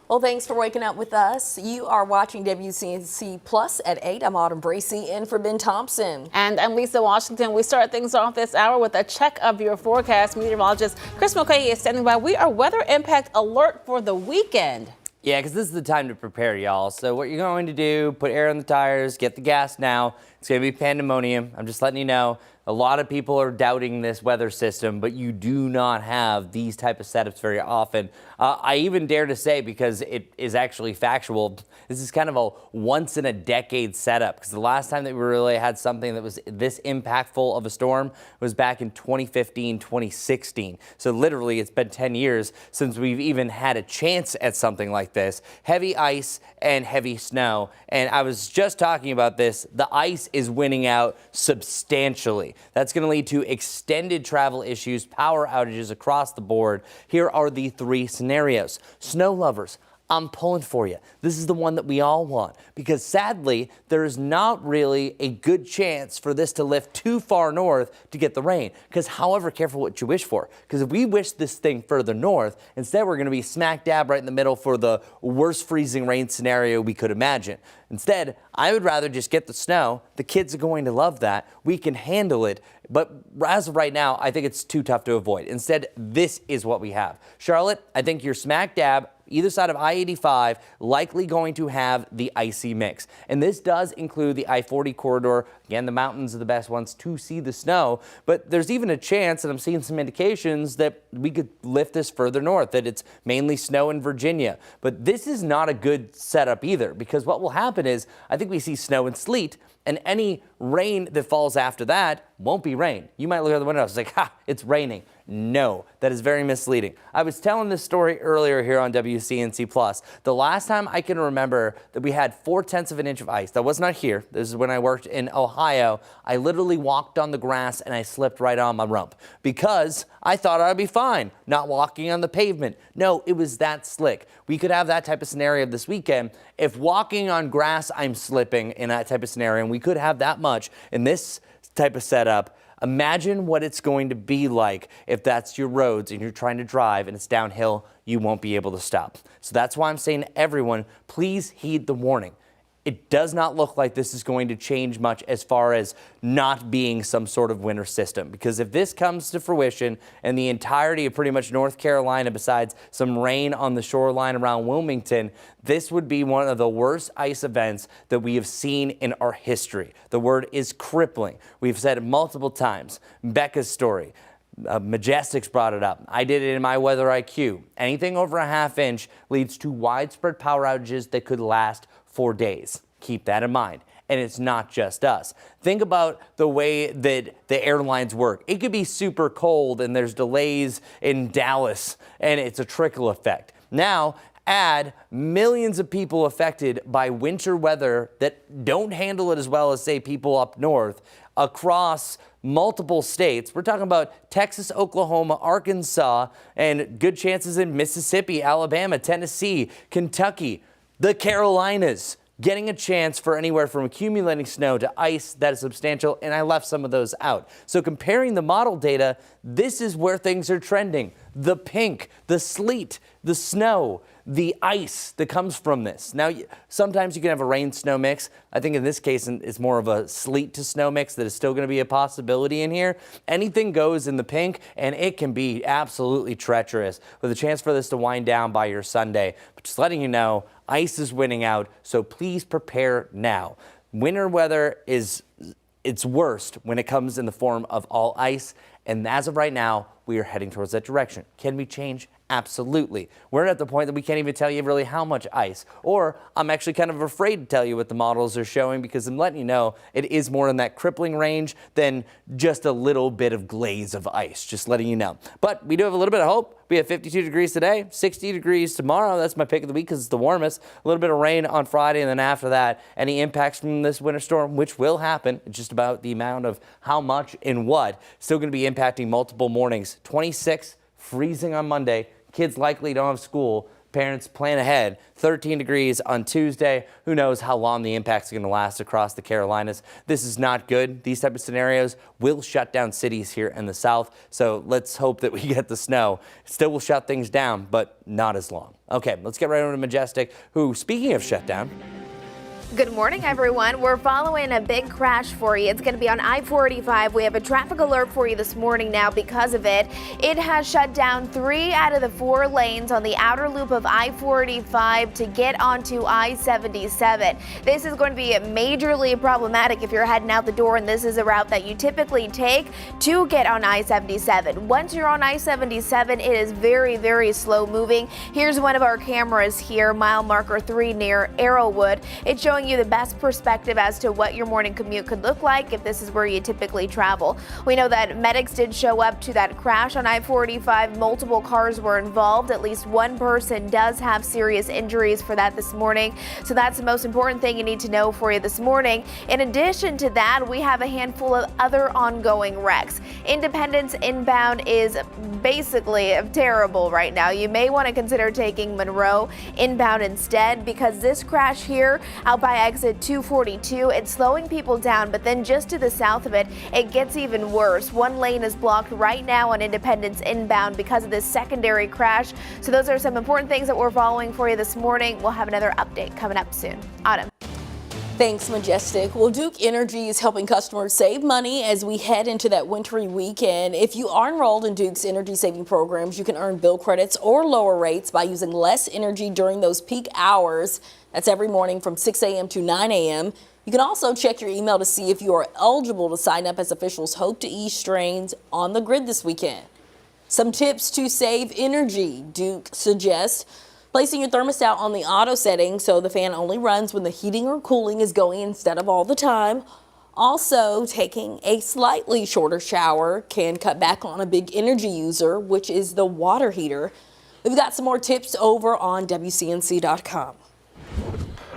Well, thanks for waking up with us. You are watching WCNC Plus at 8. I'm Autumn Bracey in for Ben Thompson. And I'm Lisa Washington. We start things off this hour with a check of your forecast. Meteorologist Chris Mulcahy is standing by. We are weather impact alert for the weekend. Yeah, because this is the time to prepare, y'all. So what you're going to do, put air in the tires, get the gas now. It's going to be pandemonium. I'm just letting you know. A lot of people are doubting this weather system, but you do not have these type of setups very often. I even dare to say, because it is actually factual, this is kind of a once-in-a-decade setup, because the last time that we really had something that was this impactful of a storm was back in 2015, 2016. So literally, it's been 10 years since we've even had a chance at something like this. Heavy ice and heavy snow. And I was just talking about this. The ice is winning out substantially. That's going to lead to extended travel issues, power outages across the board. Here are the 3 scenarios. Snow lovers, I'm pulling for you. This is the one that we all want, because sadly, there is not really a good chance for this to lift too far north to get the rain. Because however, careful what you wish for. Because if we wish this thing further north, instead we're going to be smack dab right in the middle for the worst freezing rain scenario we could imagine. Instead, I would rather just get the snow. The kids are going to love that. We can handle it. But as of right now, I think it's too tough to avoid. Instead, this is what we have. Charlotte, I think you're smack dab, either side of I-85, likely going to have the icy mix. And this does include the I-40 corridor. Again, the mountains are the best ones to see the snow, but there's even a chance, and I'm seeing some indications, that we could lift this further north, that it's mainly snow in Virginia. But this is not a good setup either, because what will happen is I think we see snow and sleet, and any rain that falls after that won't be rain. You might look out the window and say, ha, it's raining. No, that is very misleading. I was telling this story earlier here on WCNC Plus. The last time I can remember that we had 4/10 of an inch of ice. That was not here. This is when I worked in Ohio. I literally walked on the grass and I slipped right on my rump because I thought I'd be fine not walking on the pavement. No, it was that slick. We could have that type of scenario this weekend. If walking on grass, I'm slipping in that type of scenario, and we could have that much in this type of setup. Imagine what it's going to be like if that's your roads and you're trying to drive and it's downhill, you won't be able to stop. So that's why I'm saying to everyone, please heed the warning. It does not look like this is going to change much as far as not being some sort of winter system, because if this comes to fruition and the entirety of pretty much North Carolina, besides some rain on the shoreline around Wilmington, this would be one of the worst ice events that we have seen in our history. The word is crippling. We've said it multiple times. Becca's story. Majestic's brought it up. I did it in my weather IQ. Anything over a half inch leads to widespread power outages that could last for days. Keep that in mind. And it's not just us. Think about the way that the airlines work. It could be super cold and there's delays in Dallas and it's a trickle effect. Now, add millions of people affected by winter weather that don't handle it as well as, say, people up north across multiple states. We're talking about Texas, Oklahoma, Arkansas, and good chances in Mississippi, Alabama, Tennessee, Kentucky, the Carolinas, getting a chance for anywhere from accumulating snow to ice that is substantial, and I left some of those out. So comparing the model data, this is where things are trending. The pink, the sleet, the snow, the ice that comes from this. Now, sometimes you can have a rain-snow mix. I think in this case, it's more of a sleet to snow mix that is still going to be a possibility in here. Anything goes in the pink, and it can be absolutely treacherous with a chance for this to wind down by your Sunday. But just letting you know, ice is winning out, so please prepare now. Winter weather is its worst when it comes in the form of all ice, and as of right now, we are heading towards that direction. Can we change? Absolutely. We're at the point that we can't even tell you really how much ice, or I'm actually kind of afraid to tell you what the models are showing, because I'm letting you know it is more in that crippling range than just a little bit of glaze of ice, just letting you know. But we do have a little bit of hope. We have 52 degrees today, 60 degrees tomorrow. That's my pick of the week because it's the warmest. A little bit of rain on Friday, and then after that, any impacts from this winter storm, which will happen, just about the amount of how much and what, still going to be impacting multiple mornings. 26, freezing on Monday. Kids likely don't have school. Parents plan ahead. 13 degrees on Tuesday. Who knows how long the impacts are going to last across the Carolinas. This is not good. These type of scenarios will shut down cities here in the south. So let's hope that we get the snow. It still will shut things down, but not as long. Okay, let's get right over to Majestic, who, speaking of shutdown, Good morning, everyone. We're following a big crash for you. It's going to be on I-45. We have a traffic alert for you this morning now because of it. It has shut down 3 out of the 4 lanes on the outer loop of I-45 to get onto I-77. This is going to be majorly problematic if you're heading out the door, and this is a route that you typically take to get on I-77. Once you're on I-77, it is very, very slow moving. Here's one of our cameras here, mile marker 3 near Arrowwood. It's showing you the best perspective as to what your morning commute could look like if this is where you typically travel. We know that medics did show up to that crash on I-45. Multiple cars were involved. At least one person does have serious injuries for that this morning. So that's the most important thing you need to know for you this morning. In addition to that, we have a handful of other ongoing wrecks. Independence inbound is basically terrible right now. You may want to consider taking Monroe inbound instead, because this crash here out by exit 242, it's slowing people down, but then just to the south of it, it gets even worse. One lane is blocked right now on Independence inbound because of this secondary crash. So those are some important things that we're following for you this morning. We'll have another update coming up soon. Autumn. Thanks, Majestic. Well, Duke Energy is helping customers save money as we head into that wintry weekend. If you are enrolled in Duke's energy saving programs, you can earn bill credits or lower rates by using less energy during those peak hours. That's every morning from 6 a.m. to 9 a.m. You can also check your email to see if you are eligible to sign up as officials hope to ease strains on the grid this weekend. Some tips to save energy. Duke suggests placing your thermostat on the auto setting so the fan only runs when the heating or cooling is going instead of all the time. Also, taking a slightly shorter shower can cut back on a big energy user, which is the water heater. We've got some more tips over on WCNC.com.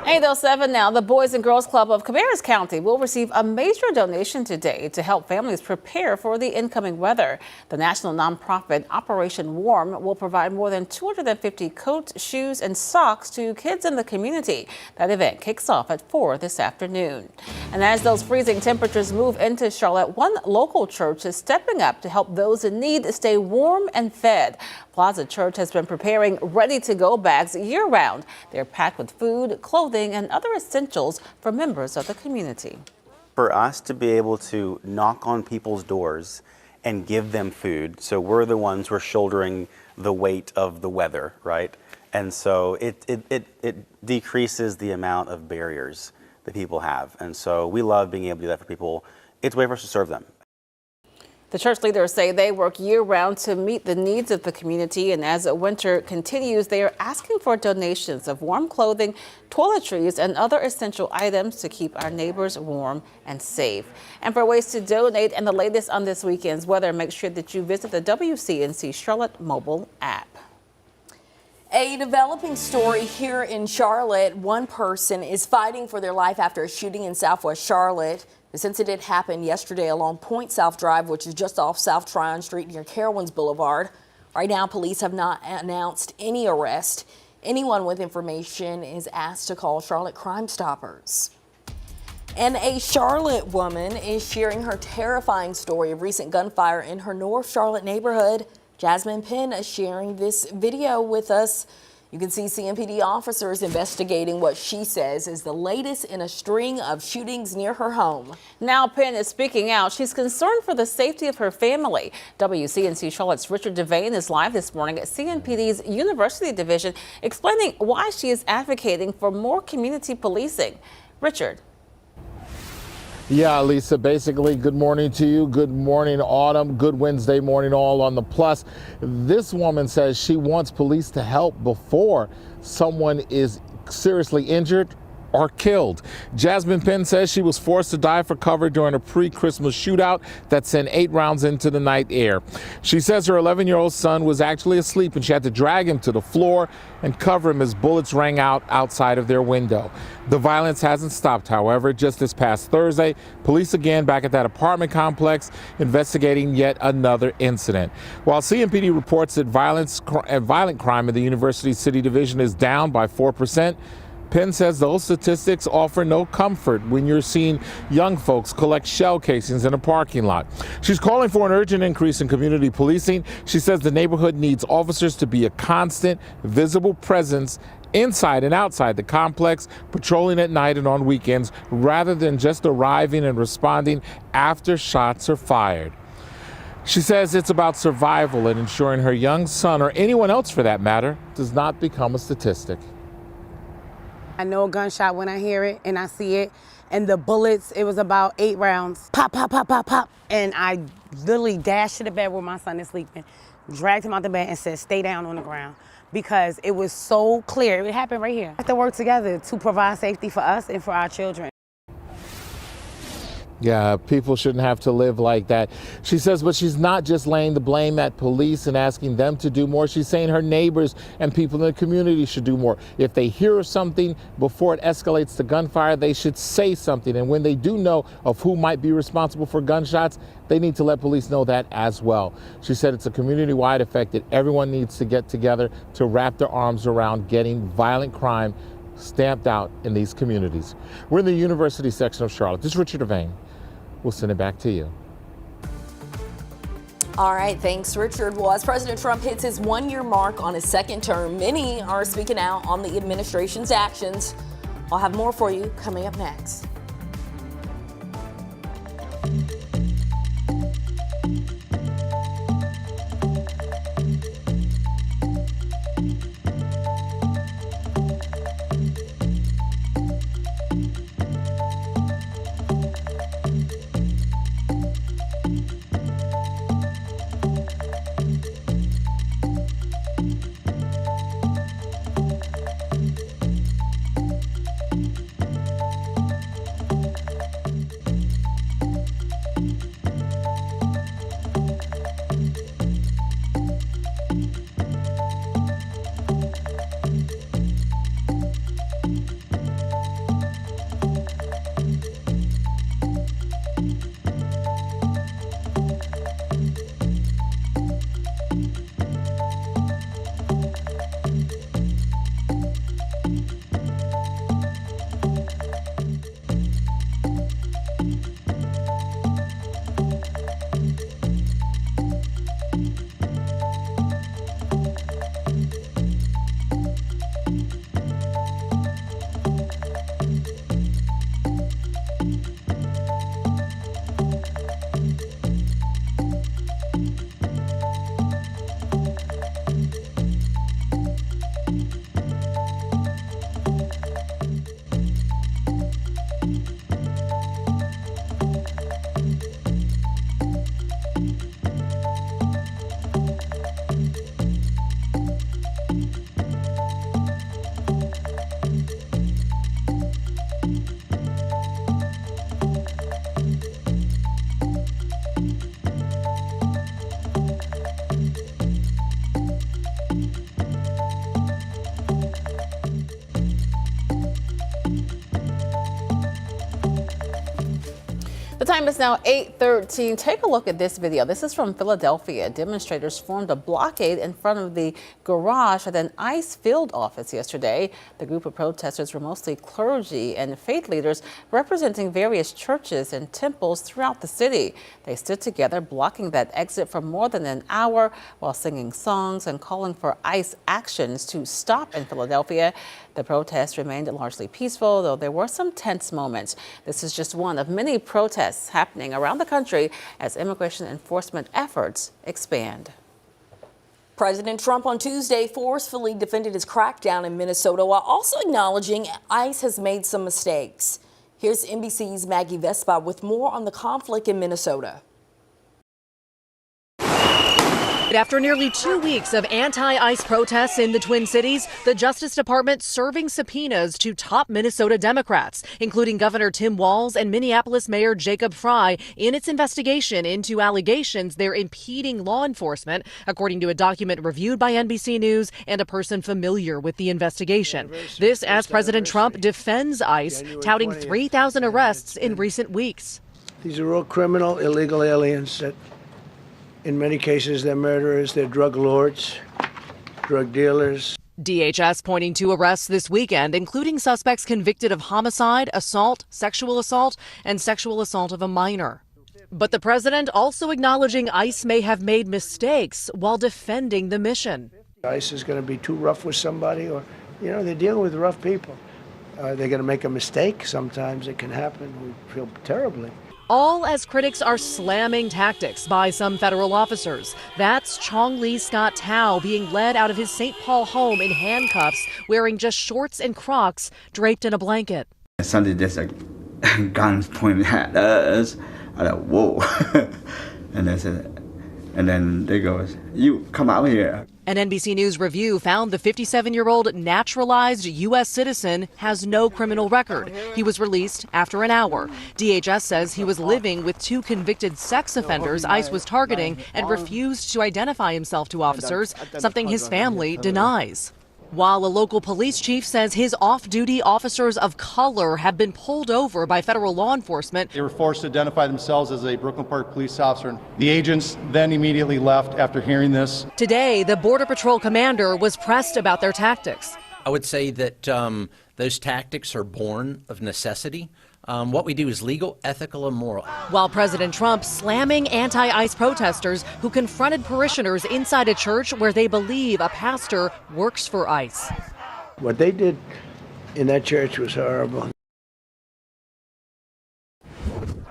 8:07 now. The Boys and Girls Club of Cabarrus County will receive a major donation today to help families prepare for the incoming weather. The national nonprofit Operation Warm will provide more than 250 coats, shoes, and socks to kids in the community. That event kicks off at 4 this afternoon. And as those freezing temperatures move into Charlotte, one local church is stepping up to help those in need stay warm and fed. Plaza Church has been preparing ready-to-go bags year-round. They're packed with food, clothing, and other essentials for members of the community. For us to be able to knock on people's doors and give them food, so we're the ones who are shouldering the weight of the weather, right? And so it decreases the amount of barriers that people have. And so we love being able to do that for people. It's a way for us to serve them. The church leaders say they work year-round to meet the needs of the community, and as winter continues, they are asking for donations of warm clothing, toiletries, and other essential items to keep our neighbors warm and safe. And for ways to donate and the latest on this weekend's weather, make sure that you visit the WCNC Charlotte mobile app. A developing story here in Charlotte. One person is fighting for their life after a shooting in Southwest Charlotte. This incident happened yesterday along Point South Drive, which is just off South Tryon Street near Carowinds Boulevard. Right now, police have not announced any arrest. Anyone with information is asked to call Charlotte Crime Stoppers. And a Charlotte woman is sharing her terrifying story of recent gunfire in her North Charlotte neighborhood. Jasmine Penn is sharing this video with us. You can see CMPD officers investigating what she says is the latest in a string of shootings near her home. Now Penn is speaking out. She's concerned for the safety of her family. WCNC Charlotte's Richard Devane is live this morning at CMPD's University Division, explaining why she is advocating for more community policing. Richard. Yeah, Lisa, basically, good morning to you. Good morning, Autumn. Good Wednesday morning, all on the plus. This woman says she wants police to help before someone is seriously injured or killed. Jasmine Penn says she was forced to dive for cover during a pre-Christmas shootout that sent 8 rounds into the night air. She says her 11-year-old son was actually asleep and she had to drag him to the floor and cover him as bullets rang out outside of their window. The violence hasn't stopped, however. Just this past Thursday, police again back at that apartment complex investigating yet another incident. While CMPD reports that violent crime in the University City Division is down by 4%, Penn says those statistics offer no comfort when you're seeing young folks collect shell casings in a parking lot. She's calling for an urgent increase in community policing. She says the neighborhood needs officers to be a constant, visible presence inside and outside the complex, patrolling at night and on weekends, rather than just arriving and responding after shots are fired. She says it's about survival and ensuring her young son, or anyone else for that matter, does not become a statistic. I know a gunshot when I hear it and I see it. And the bullets, it was about 8 rounds. Pop, pop, pop, pop, pop. And I literally dashed to the bed where my son is sleeping, dragged him out the bed and said, stay down on the ground. Because it was so clear. It happened right here. We have to work together to provide safety for us and for our children. Yeah, people shouldn't have to live like that. She says, but she's not just laying the blame at police and asking them to do more. She's saying her neighbors and people in the community should do more. If they hear something before it escalates to gunfire, they should say something. And when they do know of who might be responsible for gunshots, they need to let police know that as well. She said it's a community-wide effect that everyone needs to get together to wrap their arms around getting violent crime stamped out in these communities. We're in the University section of Charlotte. This is Richard Devane. We'll send it back to you. All right, thanks, Richard. Well, as President Trump hits his 1-year mark on his second term, many are speaking out on the administration's actions. I'll have more for you coming up next. The time is now 8:13. Take a look at this video. This is from Philadelphia. Demonstrators formed a blockade in front of the garage at an ICE field office yesterday. The group of protesters were mostly clergy and faith leaders representing various churches and temples throughout the city. They stood together blocking that exit for more than an hour while singing songs and calling for ICE actions to stop in Philadelphia. The protests remained largely peaceful, though there were some tense moments. This is just one of many protests happening around the country as immigration enforcement efforts expand. President Trump on Tuesday forcefully defended his crackdown in Minnesota while also acknowledging ICE has made some mistakes. Here's NBC's Maggie Vespa with more on the conflict in Minnesota. After nearly 2 weeks of anti-ICE protests in the Twin Cities, the Justice Department serving subpoenas to top Minnesota Democrats, including Governor Tim Walz and Minneapolis Mayor Jacob Frey, in its investigation into allegations they're impeding law enforcement, according to a document reviewed by NBC News and a person familiar with the investigation. This as President Trump defends ICE, touting 3,000 arrests in recent weeks. These are all criminal, illegal aliens that in many cases, they're murderers, they're drug lords, drug dealers. DHS pointing to arrests this weekend, including suspects convicted of homicide, assault, sexual assault, and sexual assault of a minor. But the president also acknowledging ICE may have made mistakes while defending the mission. ICE is going to be too rough with somebody, or, they're dealing with rough people. They're going to make a mistake. Sometimes it can happen. We feel terribly. All as critics are slamming tactics by some federal officers. That's Chong Lee Scott Tao being led out of his St. Paul home in handcuffs, wearing just shorts and Crocs draped in a blanket. Suddenly there's guns pointed at us. I thought, whoa. and then they goes, you come out here. An NBC News review found the 57-year-old naturalized U.S. citizen has no criminal record. He was released after an hour. DHS says he was living with 2 convicted sex offenders ICE was targeting and refused to identify himself to officers, something his family denies. While a local police chief says his off-duty officers of color have been pulled over by federal law enforcement. They were forced to identify themselves as a Brooklyn Park police officer. The agents then immediately left after hearing this. Today, the Border Patrol commander was pressed about their tactics. I would say that those tactics are born of necessity. What we do is legal, ethical, and moral. While President Trump slamming anti-ICE protesters who confronted parishioners inside a church where they believe a pastor works for ICE. What they did And that church was horrible.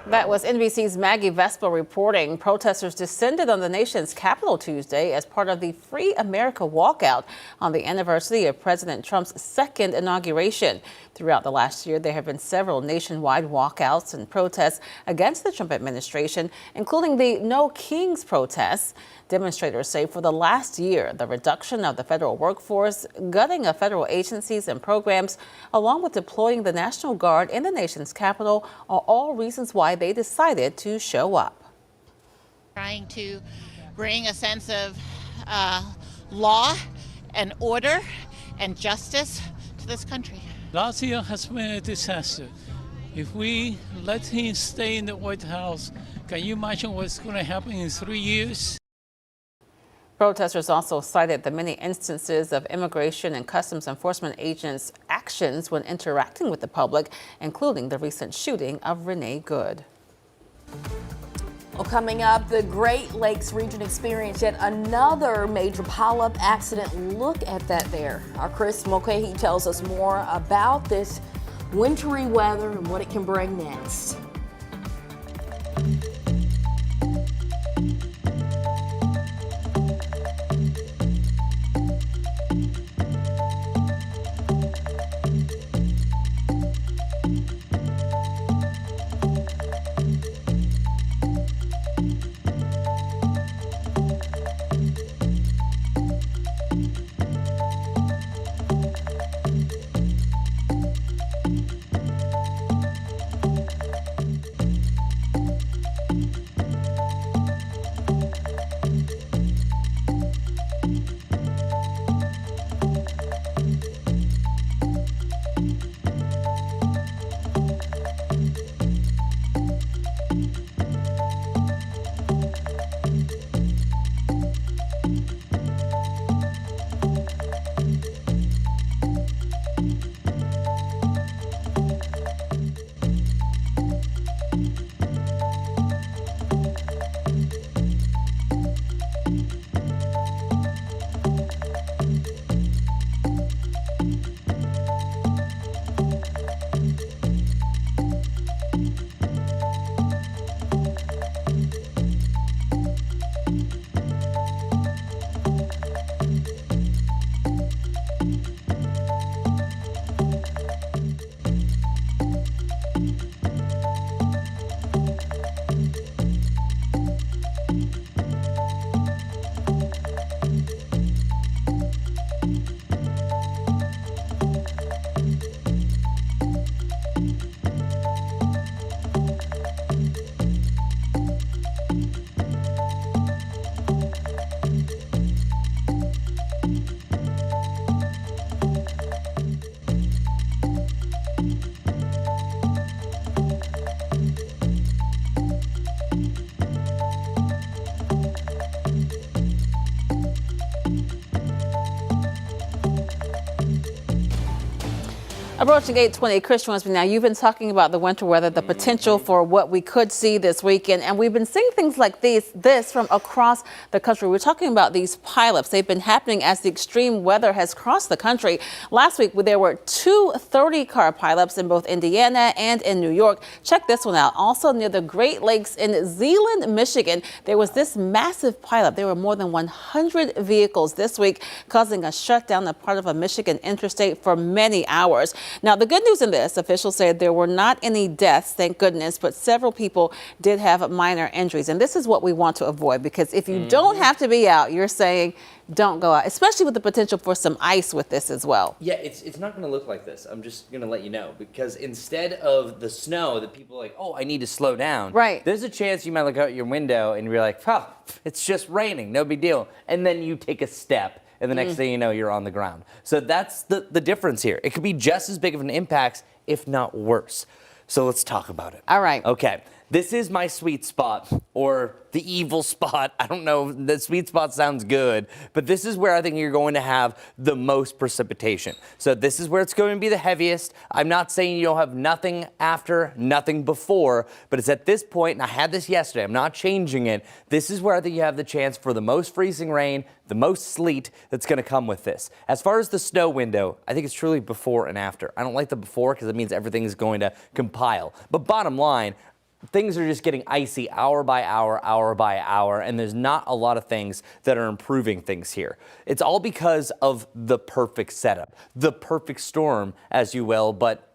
That was NBC's Maggie Vespa reporting. Protesters descended on the nation's capital Tuesday as part of the Free America walkout on the anniversary of President Trump's second inauguration. Throughout the last year, there have been several nationwide walkouts and protests against the Trump administration, including the No Kings protests. Demonstrators say for the last year, the reduction of the federal workforce, gutting of federal agencies and programs, along with deploying the National Guard in the nation's capital are all reasons why they decided to show up. Trying to bring a sense of law and order and justice to this country. Last year has been a disaster. If we let him stay in the White House, can you imagine what's going to happen in 3 years? Protesters also cited the many instances of immigration and customs enforcement agents' actions when interacting with the public, including the recent shooting of Renee Good. Well, coming up, the Great Lakes region experienced yet another major pileup accident. Look at that there. Our Chris Mulcahy tells us more about this wintry weather and what it can bring next. Approaching 8:20, Christian Westby, now you've been talking about the winter weather, the potential for what we could see this weekend, and we've been seeing things like this from across the country. We're talking about these pileups. They've been happening as the extreme weather has crossed the country. Last week, there were two 30-car pileups in both Indiana and in New York. Check this one out. Also near the Great Lakes in Zeeland, Michigan, there was this massive pileup. There were more than 100 vehicles this week, causing a shutdown of part of a Michigan interstate for many hours. Now, the good news in this, officials said there were not any deaths, thank goodness, but several people did have minor injuries. And this is what we want to avoid, because if you don't have to be out, you're saying don't go out, especially with the potential for some ice with this as well. Yeah, it's not going to look like this. I'm just going to let you know, because instead of the snow that people are like, oh, I need to slow down. Right. There's a chance you might look out your window and you're like, oh, it's just raining, no big deal. And then you take a step. And the next thing you know, you're on the ground. So that's the difference here. It could be just as big of an impact, if not worse. So let's talk about it. All right. Okay. This is my sweet spot, or the evil spot. I don't know, the sweet spot sounds good, but this is where I think you're going to have the most precipitation. So this is where it's going to be the heaviest. I'm not saying you don't have nothing after, nothing before, but it's at this point, and I had this yesterday, I'm not changing it. This is where I think you have the chance for the most freezing rain, the most sleet that's going to come with this. As far as the snow window, I think it's truly before and after. I don't like the before because it means everything is going to compile. But bottom line, things are just getting icy hour by hour, and there's not a lot of things that are improving things here. It's all because of the perfect setup, the perfect storm, as you will, but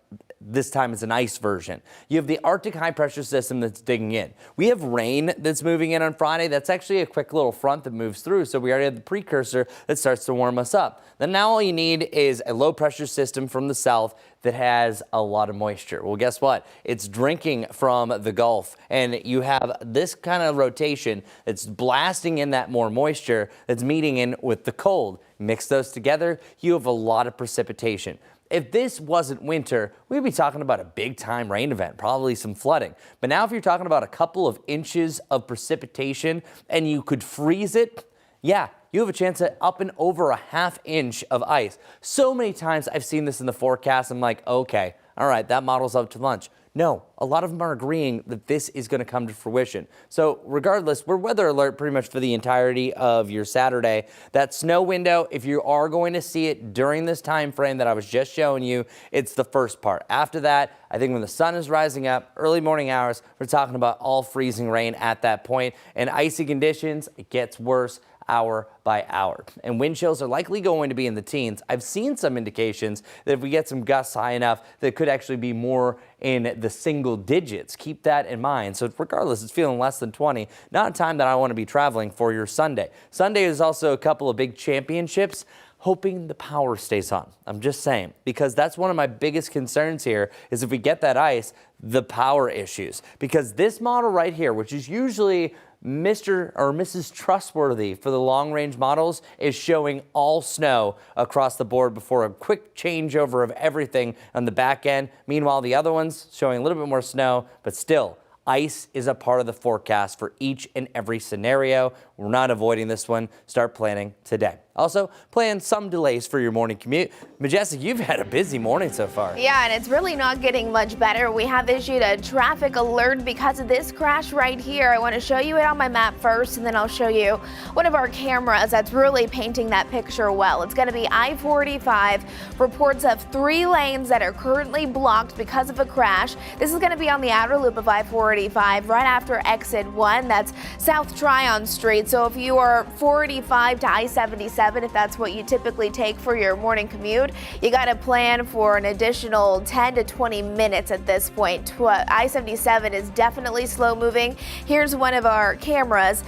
this time it's an ice version. You have the Arctic high pressure system that's digging in. We have rain that's moving in on Friday. That's actually a quick little front that moves through. So we already have the precursor that starts to warm us up. Then now all you need is a low pressure system from the south that has a lot of moisture. Well, guess what? It's drinking from the Gulf, and you have this kind of rotation that's blasting in that more moisture that's meeting in with the cold. Mix those together, you have a lot of precipitation. If this wasn't winter, we'd be talking about a big time rain event, probably some flooding. But now if you're talking about a couple of inches of precipitation and you could freeze it, yeah, you have a chance at up and over a ½ inch of ice. So many times I've seen this in the forecast, I'm like, okay, all right, that model's up to lunch. No, a lot of them are agreeing that this is going to come to fruition. So regardless, we're weather alert pretty much for the entirety of your Saturday. That snow window, if you are going to see it during this time frame that I was just showing you, it's the first part. After that, I think when the sun is rising up, early morning hours, we're talking about all freezing rain at that point. And icy conditions, it gets worse hour by hour. And wind chills are likely going to be in the teens. I've seen some indications that if we get some gusts high enough, that it could actually be more in the single digits. Keep that in mind. So regardless, it's feeling less than 20. Not a time that I want to be traveling for your Sunday. Sunday is also a couple of big championships. Hoping the power stays on. I'm just saying, because that's one of my biggest concerns here is if we get that ice, the power issues. Because this model right here, which is usually Mr. or Mrs. Trustworthy for the long-range models, is showing all snow across the board before a quick changeover of everything on the back end. Meanwhile, the other ones showing a little bit more snow, but still, ice is a part of the forecast for each and every scenario. We're not avoiding this one. Start planning today. Also, plan some delays for your morning commute. Majestic, you've had a busy morning so far. Yeah, and it's really not getting much better. We have issued a traffic alert because of this crash right here. I want to show you it on my map first, and then I'll show you one of our cameras that's really painting that picture well. It's going to be I-45. Reports of 3 lanes that are currently blocked because of a crash. This is going to be on the outer loop of I-485 right after exit 1. That's South Tryon Street. So if you are 485 to I-77, if that's what you typically take for your morning commute, you got to plan for an additional 10 to 20 minutes at this point. I-77 is definitely slow moving. Here's one of our cameras.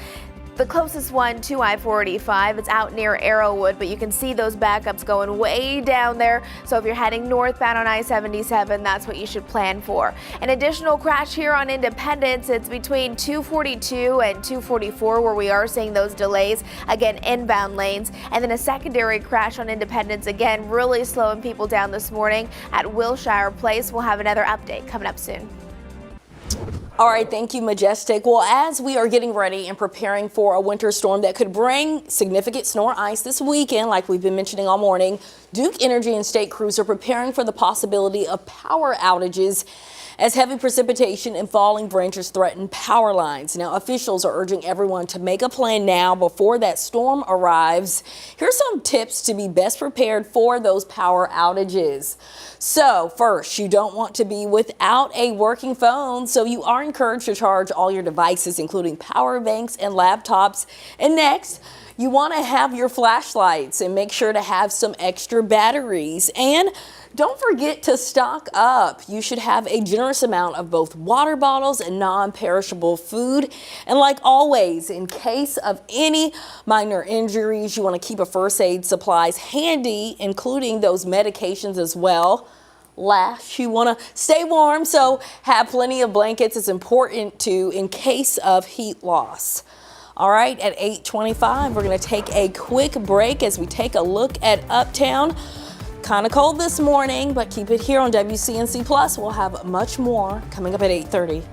The closest one to I-485, it's out near Arrowwood, but you can see those backups going way down there. So if you're heading northbound on I-77, that's what you should plan for. An additional crash here on Independence, it's between 242 and 244 where we are seeing those delays, again, inbound lanes. And then a secondary crash on Independence, again, really slowing people down this morning at Wilshire Place. We'll have another update coming up soon. All right, thank you, Majestic. Well, as we are getting ready and preparing for a winter storm that could bring significant snow or ice this weekend, like we've been mentioning all morning, Duke Energy and state crews are preparing for the possibility of power outages as heavy precipitation and falling branches threaten power lines. Now, officials are urging everyone to make a plan now before that storm arrives. Here's some tips to be best prepared for those power outages. So first, you don't want to be without a working phone, so you are encouraged to charge all your devices, including power banks and laptops. And next, you want to have your flashlights and make sure to have some extra batteries. And don't forget to stock up. You should have a generous amount of both water bottles and non-perishable food. And like always, in case of any minor injuries, you want to keep a first aid supplies handy, including those medications as well. Last, you want to stay warm, so have plenty of blankets. It's important to in case of heat loss. All right, at 8:25, we're going to take a quick break as we take a look at Uptown. Kind of cold this morning, but keep it here on WCNC Plus. We'll have much more coming up at 8:30.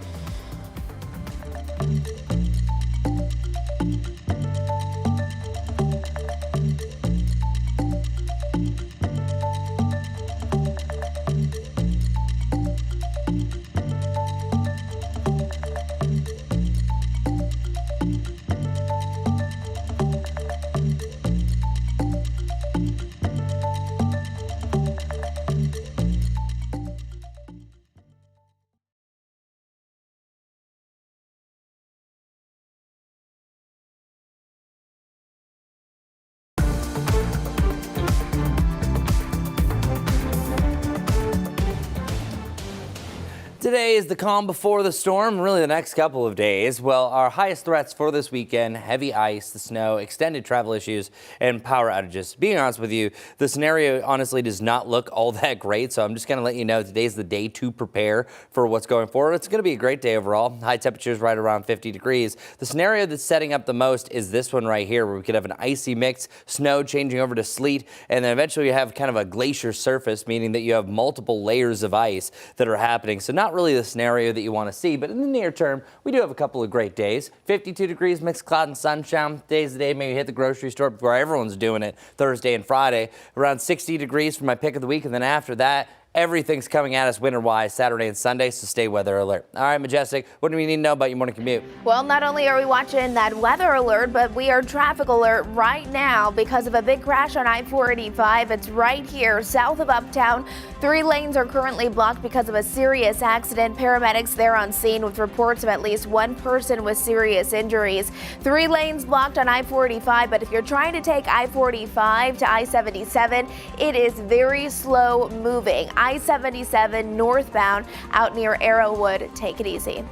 today is the calm before the storm, really the next couple of days. Well, our highest threats for this weekend, heavy ice, the snow, extended travel issues, and power outages. Being honest with you, the scenario honestly does not look all that great, so I'm just going to let you know today's the day to prepare for what's going forward. It's going to be a great day overall. High temperatures right around 50 degrees. The scenario that's setting up the most is this one right here, where we could have an icy mix, snow changing over to sleet, and then eventually you have kind of a glacier surface, meaning that you have multiple layers of ice that are happening. So not really the scenario that you want to see, but in the near term, we do have a couple of great days. 52 degrees, mixed cloud and sunshine. Days of the day, maybe hit the grocery store before everyone's doing it Thursday and Friday. Around 60 degrees for my pick of the week, and then after that, everything's coming at us winter-wise Saturday and Sunday, so stay weather alert. All right, Majestic, what do we need to know about your morning commute? Well, not only are we watching that weather alert, but we are traffic alert right now because of a big crash on I-485. It's right here south of Uptown. 3 lanes are currently blocked because of a serious accident. Paramedics there on scene with reports of at least 1 person with serious injuries. 3 lanes blocked on I-485, but if you're trying to take I-45 to I-77, it is very slow moving. I-77 northbound out near Arrowwood. Take it easy.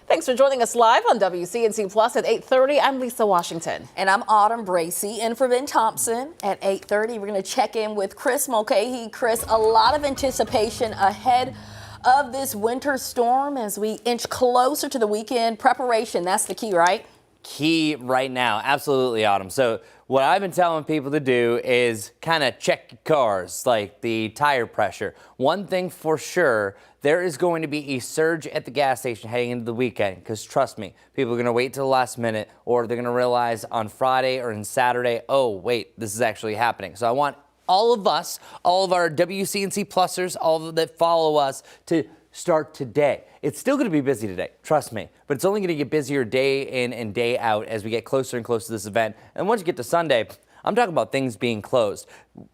Thanks for joining us live on WCNC Plus at 8:30. I'm Lisa Washington. And I'm Autumn Bracey. And for Ben Thompson at 8:30, we're going to check in with Chris Mulcahy. Chris, a lot of anticipation ahead of this winter storm as we inch closer to the weekend. Preparation, that's the key, right? Key right now, absolutely, Autumn. So what I've been telling people to do is kind of check your cars, like the tire pressure. One thing for sure, there is going to be a surge at the gas station heading into the weekend, because trust me, people are going to wait till the last minute, or they're going to realize on Friday or on Saturday, oh, wait, this is actually happening. So I want all of us, all of our WCNC Plusers, all that follow us to start today. It's still going to be busy today, trust me, but it's only going to get busier day in and day out as we get closer and closer to this event. And once you get to Sunday, I'm talking about things being closed.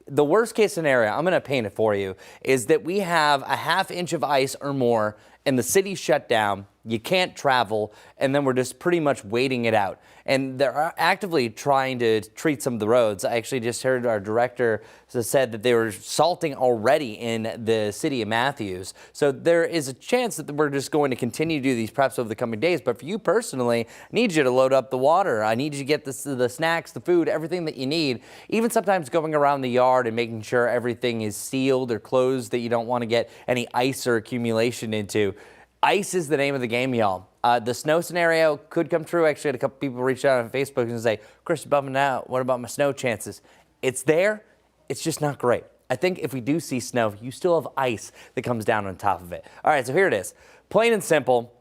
The worst case scenario, I'm going to paint it for you, is that we have a ½ inch of ice or more and the city's shut down, you can't travel, and then we're just pretty much waiting it out. And they're actively trying to treat some of the roads. I actually just heard our director said that they were salting already in the city of Matthews. So there is a chance that we're just going to continue to do these preps over the coming days. But for you personally, I need you to load up the water. I need you to get the snacks, the food, everything that you need. Even sometimes going around the yard and making sure everything is sealed or closed that you don't want to get any ice or accumulation into. Ice is the name of the game, y'all. The snow scenario could come true. Actually, I had a couple people reach out on Facebook and say, Chris, you're bumming out. What about my snow chances? It's there. It's just not great. I think if we do see snow, you still have ice that comes down on top of it. All right, so here it is. Plain and simple.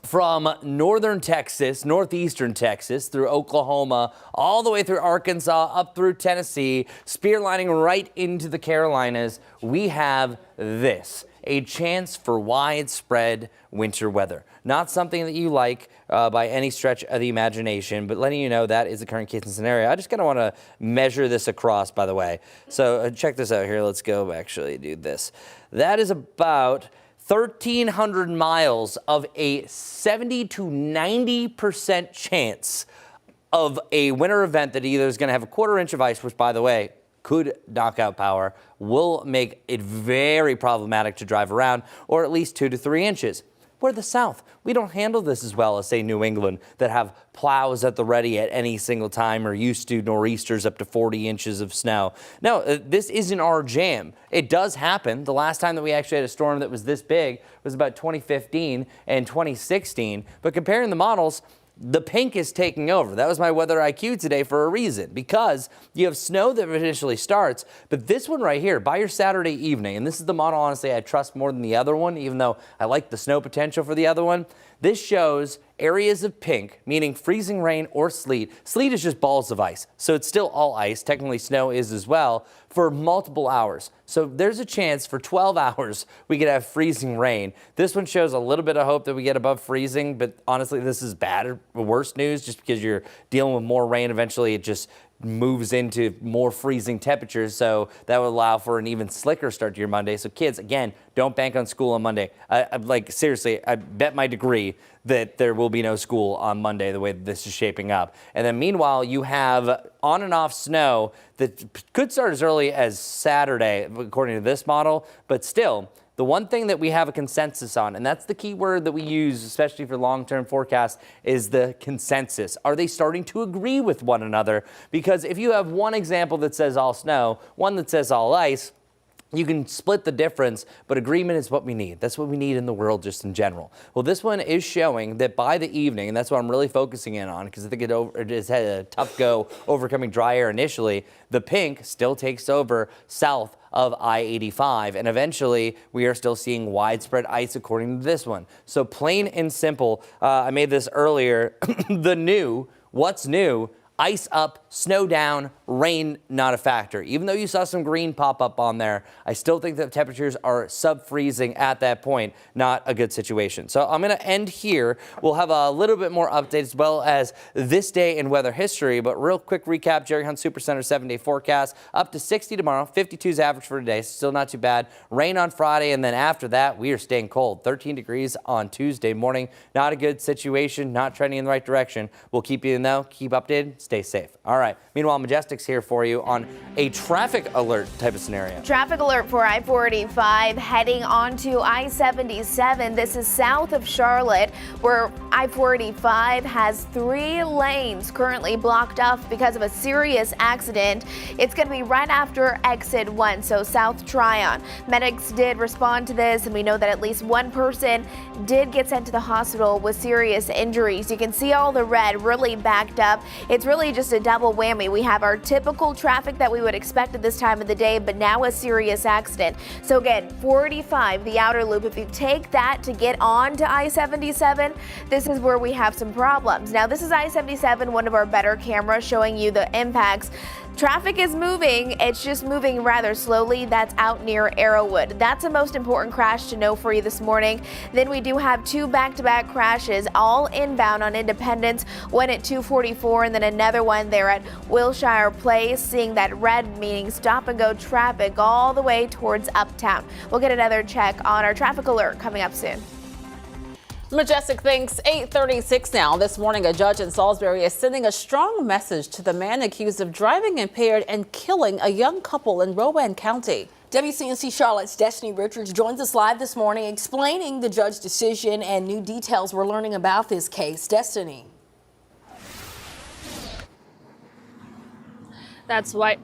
From northern Texas, northeastern Texas, through Oklahoma, all the way through Arkansas, up through Tennessee, spearlining right into the Carolinas, we have this, a chance for widespread winter weather. Not something that you like by any stretch of the imagination, but letting you know that is the current case and scenario. I just kind of want to measure this across, by the way. So check this out here. Let's go actually do this. That is about 1,300 miles of a 70 to 90% chance of a winter event that either is going to have a quarter inch of ice, which, by the way, could knock out power, will make it very problematic to drive around, or at least 2 to 3 inches. We're the South. We don't handle this as well as, say, New England, that have plows at the ready at any single time, or used to nor'easters up to 40 inches of snow. No, this isn't our jam. It does happen. The last time that we actually had a storm that was this big was about 2015 and 2016. But comparing the models, the pink is taking over. That was my weather IQ today for a reason, because you have snow that initially starts, but this one right here, by your Saturday evening, and this is the model, honestly, I trust more than the other one, even though I like the snow potential for the other one. This shows areas of pink, meaning freezing rain or sleet. Sleet is just balls of ice, so it's still all ice. Technically, snow is as well, for multiple hours. So there's a chance for 12 hours we could have freezing rain. This one shows a little bit of hope that we get above freezing, but honestly, this is bad or worse news just because you're dealing with more rain. Eventually, it just moves into more freezing temperatures, so that would allow for an even slicker start to your Monday. So kids, again, don't bank on school on Monday. Like, seriously, I bet my degree that there will be no school on Monday the way that this is shaping up. And then meanwhile, you have on and off snow that could start as early as Saturday, according to this model, but still, the one thing that we have a consensus on, and that's the key word that we use, especially for long-term forecasts, is the consensus. Are they starting to agree with one another? Because if you have one example that says all snow, one that says all ice, you can split the difference, but agreement is what we need. That's what we need in the world just in general. Well, this one is showing that by the evening, and that's what I'm really focusing in on, because I think it has had a tough go overcoming dry air initially, the pink still takes over south of I-85, and eventually we are still seeing widespread ice according to this one. So plain and simple, I made this earlier, what's new, ice up, snow down, rain not a factor. Even though you saw some green pop up on there, I still think that temperatures are sub-freezing at that point. Not a good situation. So I'm going to end here. We'll have a little bit more updates as well as this day in weather history. But real quick recap, Jerry Hunt Supercenter 7-day forecast. Up to 60 tomorrow, 52 is average for today. Still not too bad. Rain on Friday, and then after that, we are staying cold. 13 degrees on Tuesday morning. Not a good situation, not trending in the right direction. We'll keep you in though, keep updated, stay safe. All right. Meanwhile, Majestic's here for you on a traffic alert type of scenario. Traffic alert for I-485 heading onto I-77. This is south of Charlotte, where I-485 has 3 lanes currently blocked off because of a serious accident. It's going to be right after exit 1, so South Tryon. Medics did respond to this, and we know that at least one person did get sent to the hospital with serious injuries. You can see all the red really backed up. It's really just a double whammy. We have our typical traffic that we would expect at this time of the day, but now a serious accident. So again, 45, the outer loop, if you take that to get on to I-77, this is where we have some problems. Now, this is I-77, one of our better cameras showing you the impacts. Traffic is moving, it's just moving rather slowly. That's out near Arrowwood. That's the most important crash to know for you this morning. Then we do have 2 back-to-back crashes, all inbound on Independence, one at 244 and then another one there at Wilshire Place, seeing that red meaning stop and go traffic all the way towards Uptown. We'll get another check on our traffic alert coming up soon. Majestic thinks 8:36 now. This morning, a judge in Salisbury is sending a strong message to the man accused of driving impaired and killing a young couple in Rowan County. WCNC Charlotte's Destiny Richards joins us live this morning explaining the judge's decision and new details we're learning about this case. Destiny. That's right.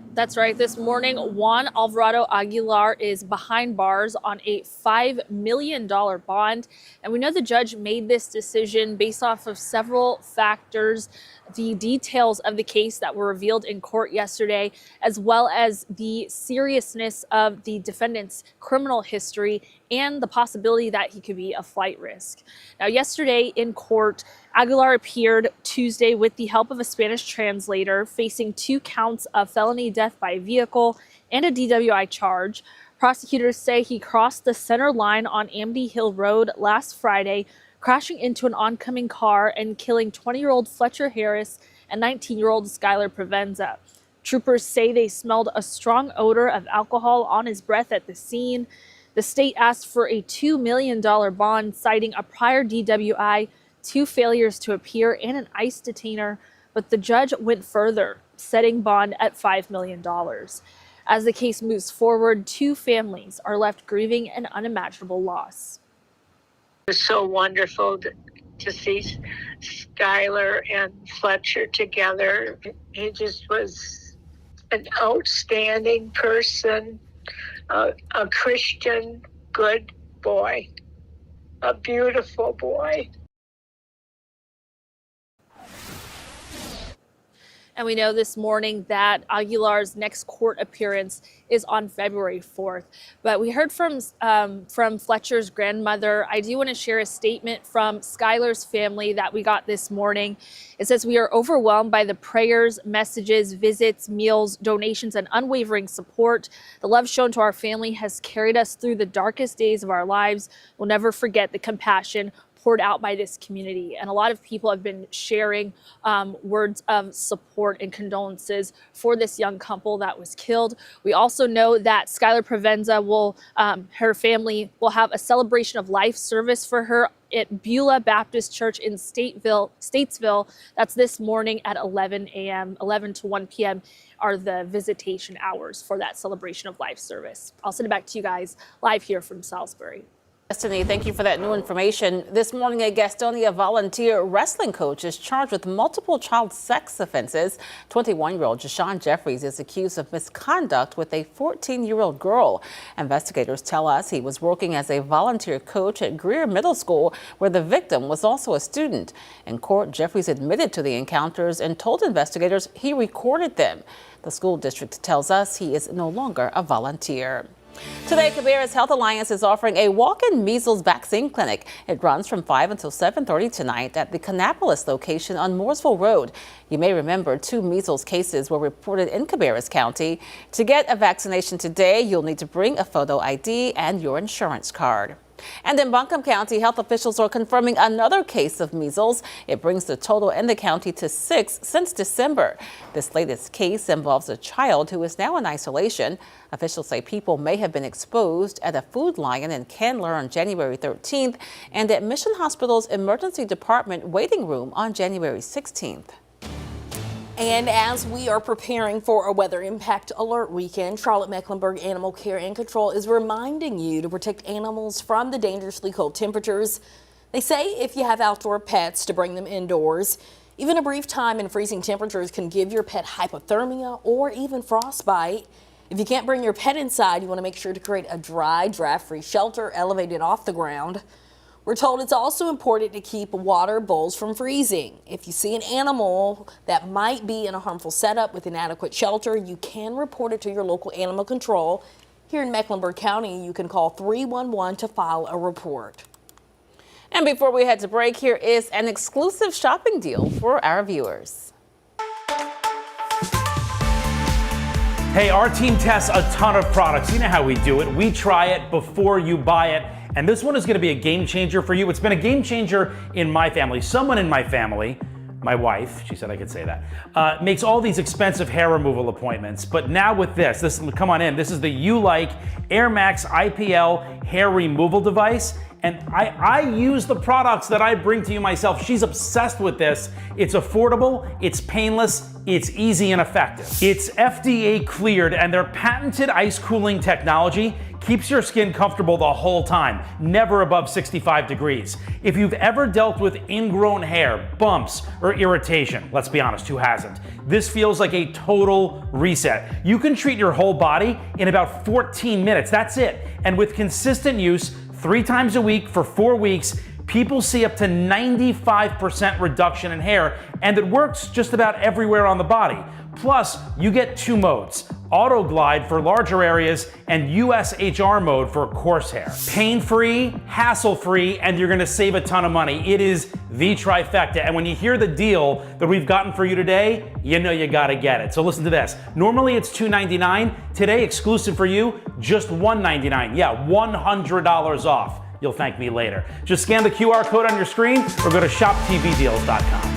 This morning, Juan Alvarado Aguilar is behind bars on a $5 million bond. And we know the judge made this decision based off of several factors, the details of the case that were revealed in court yesterday, as well as the seriousness of the defendant's criminal history and the possibility that he could be a flight risk. Now, yesterday in court, Aguilar appeared Tuesday with the help of a Spanish translator, facing 2 counts of felony death by vehicle and a DWI charge. Prosecutors say he crossed the center line on Amity Hill Road last Friday, crashing into an oncoming car and killing 20-year-old Fletcher Harris and 19-year-old Skylar Provenza. Troopers say they smelled a strong odor of alcohol on his breath at the scene. The state asked for a $2 million bond, citing a prior DWI, 2 failures to appear, and an ICE detainer, but the judge went further, setting bond at $5 million. As the case moves forward, 2 families are left grieving an unimaginable loss. It was so wonderful to see Skylar and Fletcher together. He just was an outstanding person, a Christian, good boy, a beautiful boy. And we know this morning that Aguilar's next court appearance is on February 4th. But we heard from Fletcher's grandmother. I do want to share a statement from Skylar's family that we got this morning. It says, "We are overwhelmed by the prayers, messages, visits, meals, donations, and unwavering support. The love shown to our family has carried us through the darkest days of our lives. We'll never forget the compassion poured out by this community." And a lot of people have been sharing words of support and condolences for this young couple that was killed. We also know that Skylar Provenza her family will have a celebration of life service for her at Beulah Baptist Church in Statesville. That's this morning at 11 a.m., 11 to 1 p.m. are the visitation hours for that celebration of life service. I'll send it back to you guys live here from Salisbury. Destiny, thank you for that new information. This morning, a Gastonia volunteer wrestling coach is charged with multiple child sex offenses. 21-year-old Jashawn Jeffries is accused of misconduct with a 14-year-old girl. Investigators tell us he was working as a volunteer coach at Greer Middle School, where the victim was also a student. In court, Jeffries admitted to the encounters and told investigators he recorded them. The school district tells us he is no longer a volunteer. Today, Cabarrus Health Alliance is offering a walk-in measles vaccine clinic. It runs from 5 until 7:30 tonight at the Kannapolis location on Mooresville Road. You may remember 2 measles cases were reported in Cabarrus County. To get a vaccination today, you'll need to bring a photo ID and your insurance card. And in Buncombe County, health officials are confirming another case of measles. It brings the total in the county to 6 since December. This latest case involves a child who is now in isolation. Officials say people may have been exposed at a Food Lion in Candler on January 13th and at Mission Hospital's emergency department waiting room on January 16th. And as we are preparing for a weather impact alert weekend, Charlotte Mecklenburg Animal Care and Control is reminding you to protect animals from the dangerously cold temperatures. They say if you have outdoor pets, to bring them indoors. Even a brief time in freezing temperatures can give your pet hypothermia or even frostbite. If you can't bring your pet inside, you want to make sure to create a dry, draft-free shelter elevated off the ground. We're told it's also important to keep water bowls from freezing. If you see an animal that might be in a harmful setup with inadequate shelter, you can report it to your local animal control. Here in Mecklenburg County, you can call 311 to file a report. And before we head to break, here is an exclusive shopping deal for our viewers. Hey, our team tests a ton of products. You know how we do it. We try it before you buy it. And this one is going to be a game changer for you. It's been a game changer in my family. Someone in my family, my wife, she said I could say that, makes all these expensive hair removal appointments. But now with this, come on in. This is the You Like Air Max IPL hair removal device. And I use the products that I bring to you myself. She's obsessed with this. It's affordable, it's painless, it's easy and effective. It's FDA cleared, and their patented ice cooling technology keeps your skin comfortable the whole time, never above 65 degrees. If you've ever dealt with ingrown hair, bumps, or irritation, let's be honest, who hasn't? This feels like a total reset. You can treat your whole body in about 14 minutes, that's it. And with consistent use, 3 times a week for 4 weeks, people see up to 95% reduction in hair, and it works just about everywhere on the body. Plus, you get 2 modes, Auto Glide for larger areas and USHR mode for coarse hair. Pain-free, hassle-free, and you're gonna save a ton of money. It is the trifecta, and when you hear the deal that we've gotten for you today, you know you gotta get it. So listen to this. Normally it's $299. Today, exclusive for you, just $199. Yeah, $100 off. You'll thank me later. Just scan the QR code on your screen or go to shoptvdeals.com.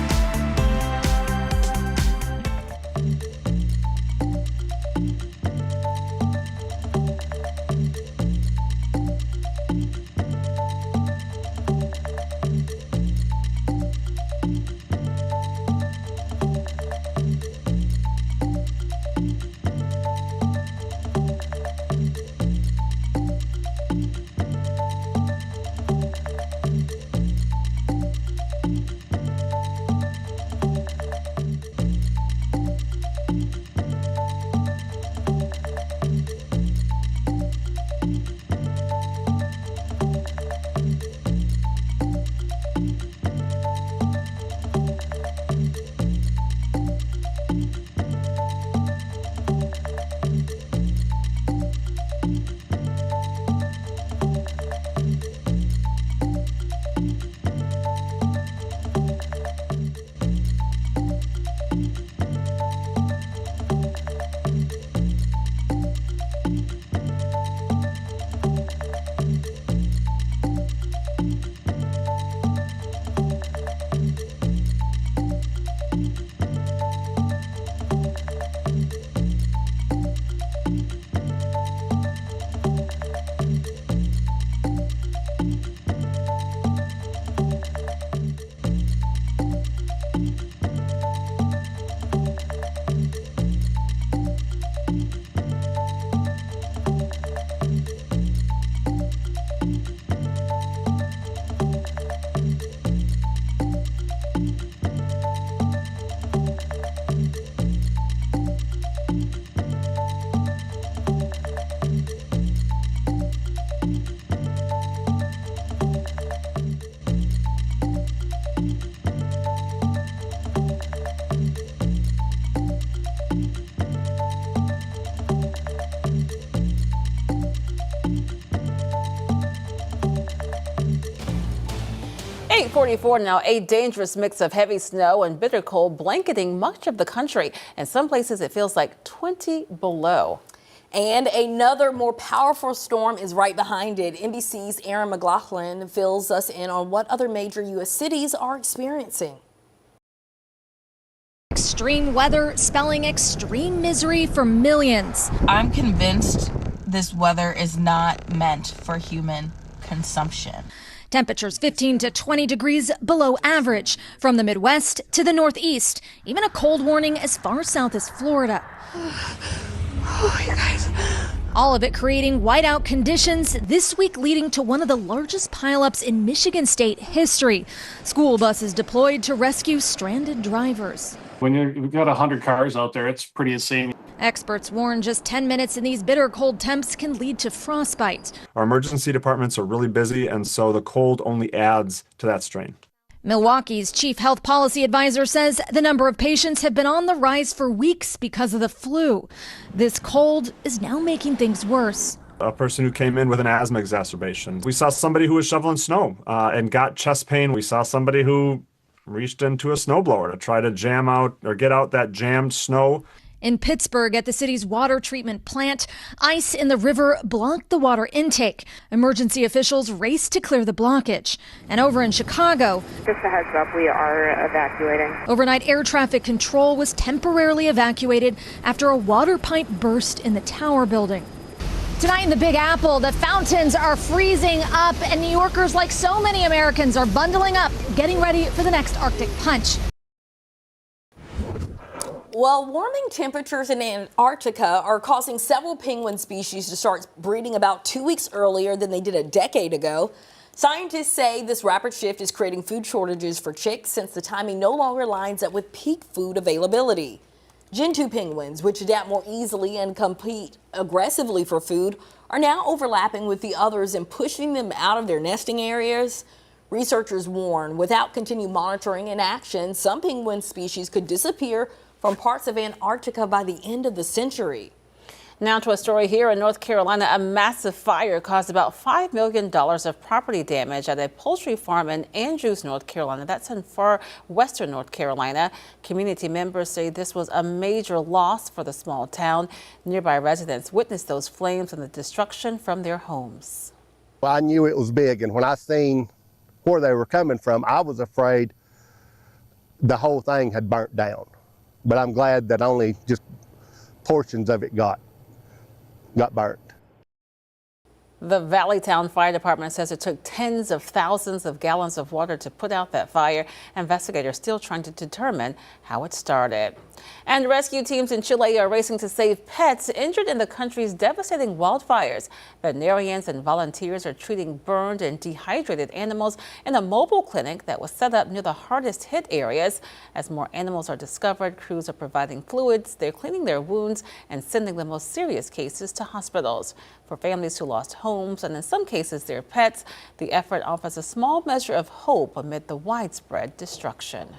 .44 now, a dangerous mix of heavy snow and bitter cold blanketing much of the country. In some places, it feels like 20 below. And another more powerful storm is right behind it. NBC's Aaron McLaughlin fills us in on what other major U.S. cities are experiencing. Extreme weather spelling extreme misery for millions. I'm convinced this weather is not meant for human consumption. Temperatures 15 to 20 degrees below average from the Midwest to the Northeast. Even a cold warning as far south as Florida. Oh, you guys. All of it creating whiteout conditions this week, leading to one of the largest pileups in Michigan state history. School buses deployed to rescue stranded drivers. When you've got 100 cars out there, it's pretty insane. Experts warn just 10 minutes in these bitter cold temps can lead to frostbite. Our emergency departments are really busy, and so the cold only adds to that strain. Milwaukee's chief health policy advisor says the number of patients have been on the rise for weeks because of the flu. This cold is now making things worse. A person who came in with an asthma exacerbation. We saw somebody who was shoveling snow and got chest pain. We saw somebody who reached into a snowblower to try to jam out or get out that jammed snow. In Pittsburgh, at the city's water treatment plant, ice in the river blocked the water intake. Emergency officials raced to clear the blockage. And over in Chicago, just a heads up, we are evacuating. Overnight air traffic control was temporarily evacuated after a water pipe burst in the tower building. Tonight in the Big Apple, the fountains are freezing up, and New Yorkers, like so many Americans, are bundling up, getting ready for the next Arctic punch. Well, warming temperatures in Antarctica are causing several penguin species to start breeding about 2 weeks earlier than they did a decade ago. Scientists say this rapid shift is creating food shortages for chicks since the timing no longer lines up with peak food availability. Gentoo penguins, which adapt more easily and compete aggressively for food, are now overlapping with the others and pushing them out of their nesting areas. Researchers warn without continued monitoring and action, some penguin species could disappear from parts of Antarctica by the end of the century. Now to a story here in North Carolina. A massive fire caused about $5 million of property damage at a poultry farm in Andrews, North Carolina. That's in far western North Carolina. Community members say this was a major loss for the small town. Nearby residents witnessed those flames and the destruction from their homes. Well, I knew it was big, and when I seen where they were coming from, I was afraid the whole thing had burnt down. But I'm glad that only just portions of it got burnt. The Valleytown Fire Department says it took tens of thousands of gallons of water to put out that fire. Investigators still trying to determine how it started. And rescue teams in Chile are racing to save pets injured in the country's devastating wildfires. Veterinarians and volunteers are treating burned and dehydrated animals in a mobile clinic that was set up near the hardest hit areas. As more animals are discovered, crews are providing fluids, they're cleaning their wounds and sending the most serious cases to hospitals. For families who lost homes and in some cases their pets, the effort offers a small measure of hope amid the widespread destruction.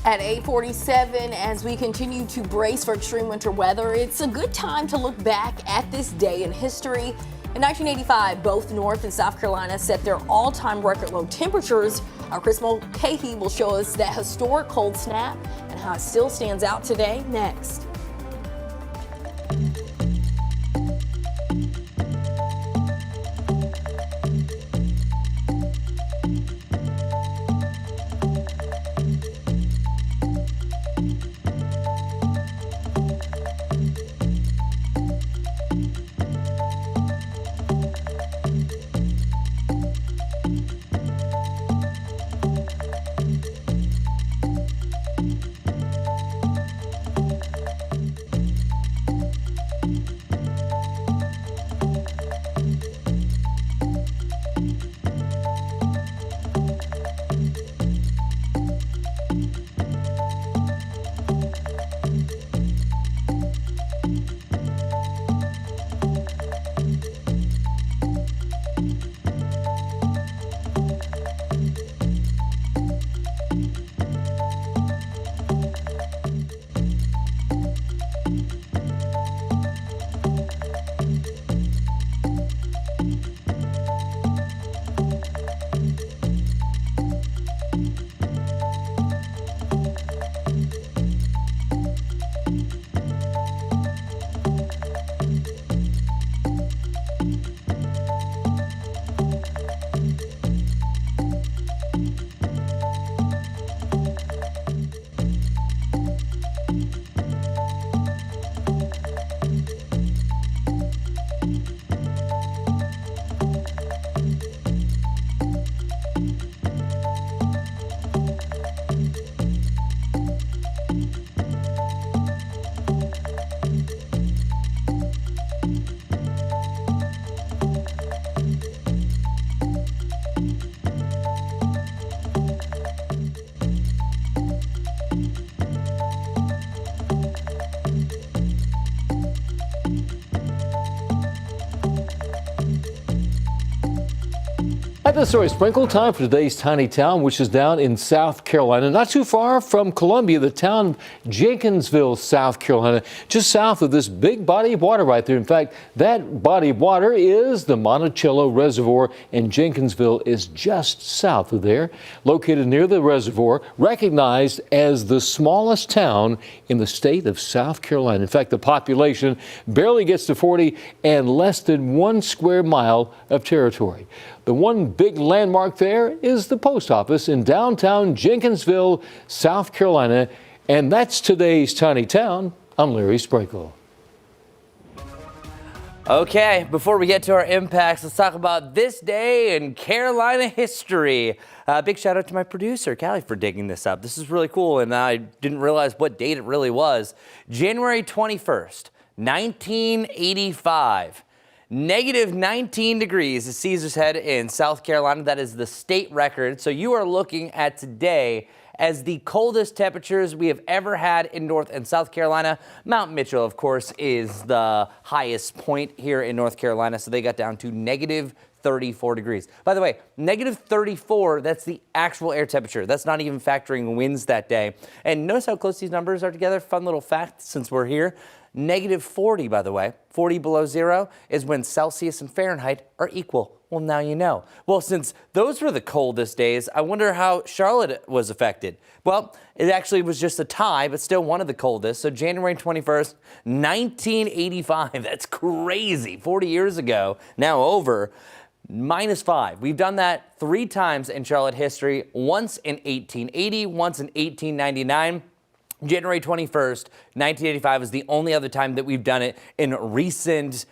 At 8:47, as we continue to brace for extreme winter weather, it's a good time to look back at this day in history. In 1985, both North and South Carolina set their all-time record low temperatures. Our Chris Mulcahy will show us that historic cold snap and how it still stands out today next. At this story, sprinkle time for today's tiny town, which is down in South Carolina, not too far from Columbia, the town of Jenkinsville, South Carolina, just south of this big body of water right there. In fact, that body of water is the Monticello Reservoir, and Jenkinsville is just south of there, located near the reservoir, recognized as the smallest town in the state of South Carolina. In fact, the population barely gets to 40 and less than 1 square mile of territory. The one big landmark there is the post office in downtown Jenkinsville, South Carolina. And that's today's Tiny Town. I'm Larry Sprakel. Okay, before we get to our impacts, let's talk about this day in Carolina history. Big shout out to my producer, Callie, for digging this up. This is really cool, and I didn't realize what date it really was. January 21st, 1985. Negative 19 degrees is Caesar's Head in South Carolina. That is the state record. So you are looking at today as the coldest temperatures we have ever had in North and South Carolina. Mount Mitchell, of course, is the highest point here in North Carolina, so they got down to negative 34 degrees. By the way, negative 34, that's the actual air temperature. That's not even factoring winds that day. And notice how close these numbers are together. Fun little fact since we're here. Negative 40, by the way, 40 below zero is when Celsius and Fahrenheit are equal. Well, now you know. Well, since those were the coldest days, I wonder how Charlotte was affected. Well, it actually was just a tie, but still one of the coldest. So January 21st, 1985. That's crazy. 40 years ago, now over. -5. We've done that 3 times in Charlotte history, once in 1880, once in 1899. January 21st, 1985 is the only other time that we've done it in recent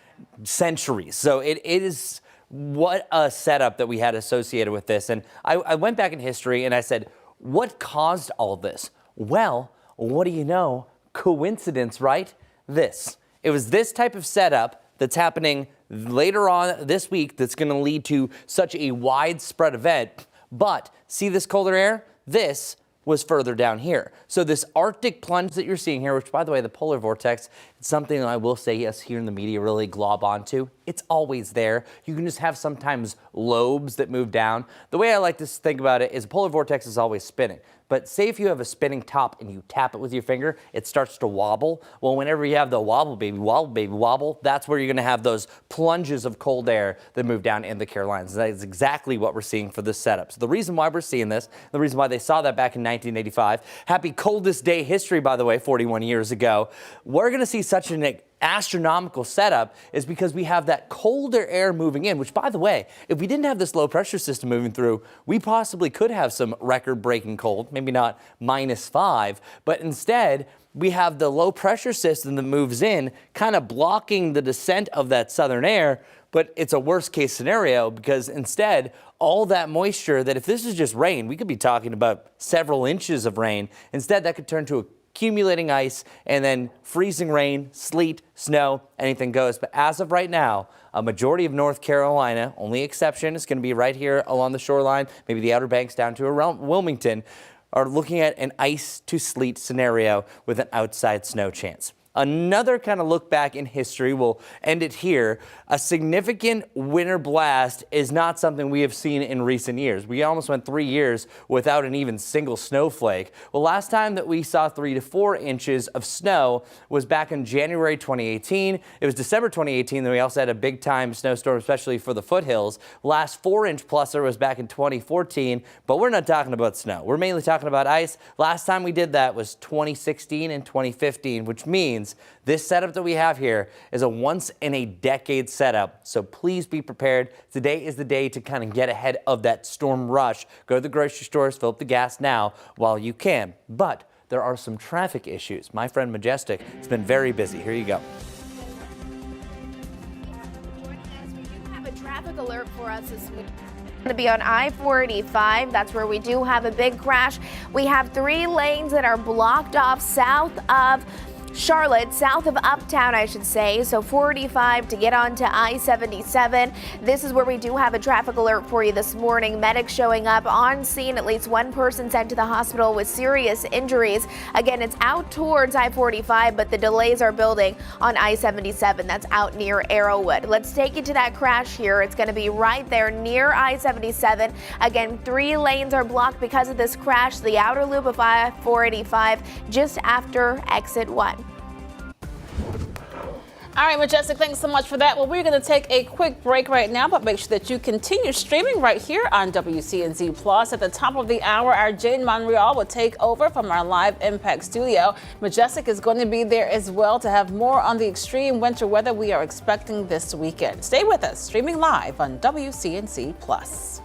centuries. So it is what a setup that we had associated with this. And I went back in history and I said, what caused all this? Well, what do you know? Coincidence, right? It was this type of setup that's happening later on this week that's going to lead to such a widespread event. But see this colder air? This was further down here. So this Arctic plunge that you're seeing here, which by the way, the polar vortex, it's something that I will say, yes, here in the media really glob onto. It's always there. You can just have sometimes lobes that move down. The way I like to think about it is a polar vortex is always spinning. But say if you have a spinning top and you tap it with your finger, it starts to wobble. Well, whenever you have the wobble, baby, wobble, that's where you're going to have those plunges of cold air that move down in the Carolinas. That is exactly what we're seeing for this setup. So the reason why we're seeing this, the reason why they saw that back in 1985, happy coldest day history, by the way, 41 years ago, we're going to see such an astronomical setup is because we have that colder air moving in, which by the way, if we didn't have this low pressure system moving through, we possibly could have some record breaking cold, maybe not -5, but instead we have the low pressure system that moves in kind of blocking the descent of that southern air. But it's a worst case scenario because instead all that moisture that if this is just rain, we could be talking about several inches of rain. Instead that could turn to accumulating ice and then freezing rain, sleet, snow, anything goes. But as of right now, a majority of North Carolina, only exception is going to be right here along the shoreline, maybe the Outer Banks down to around Wilmington, are looking at an ice to sleet scenario with an outside snow chance. Another kind of look back in history, we'll end it here. A significant winter blast is not something we have seen in recent years. We almost went 3 years without an even single snowflake. Well, last time that we saw 3 to 4 inches of snow was back in January 2018. It was December 2018 that we also had a big time snowstorm, especially for the foothills. Last 4-inch pluser was back in 2014, but we're not talking about snow. We're mainly talking about ice. Last time we did that was 2016 and 2015, which means this setup that we have here is a once-in-a-decade setup, so please be prepared. Today is the day to kind of get ahead of that storm rush. Go to the grocery stores, fill up the gas now while you can. But there are some traffic issues. My friend Majestic has been very busy. Here you go. Have a traffic alert for us this week. To be on I-485. That's where we do have a big crash. We have 3 lanes that are blocked off south of Charlotte, south of Uptown, I should say. So 485 to get onto I-77. This is where we do have a traffic alert for you this morning. Medics showing up on scene. At least 1 person sent to the hospital with serious injuries. Again, it's out towards I-45, but the delays are building on I-77. That's out near Arrowwood. Let's take you to that crash here. It's going to be right there near I-77. Again, 3 lanes are blocked because of this crash. The outer loop of I-485 just after exit 1. All right, Majestic, thanks so much for that. Well, we're going to take a quick break right now, but make sure that you continue streaming right here on WCNC Plus. At the top of the hour, our Jane Monreal will take over from our live Impact studio. Majestic is going to be there as well to have more on the extreme winter weather we are expecting this weekend. Stay with us, streaming live on WCNC Plus.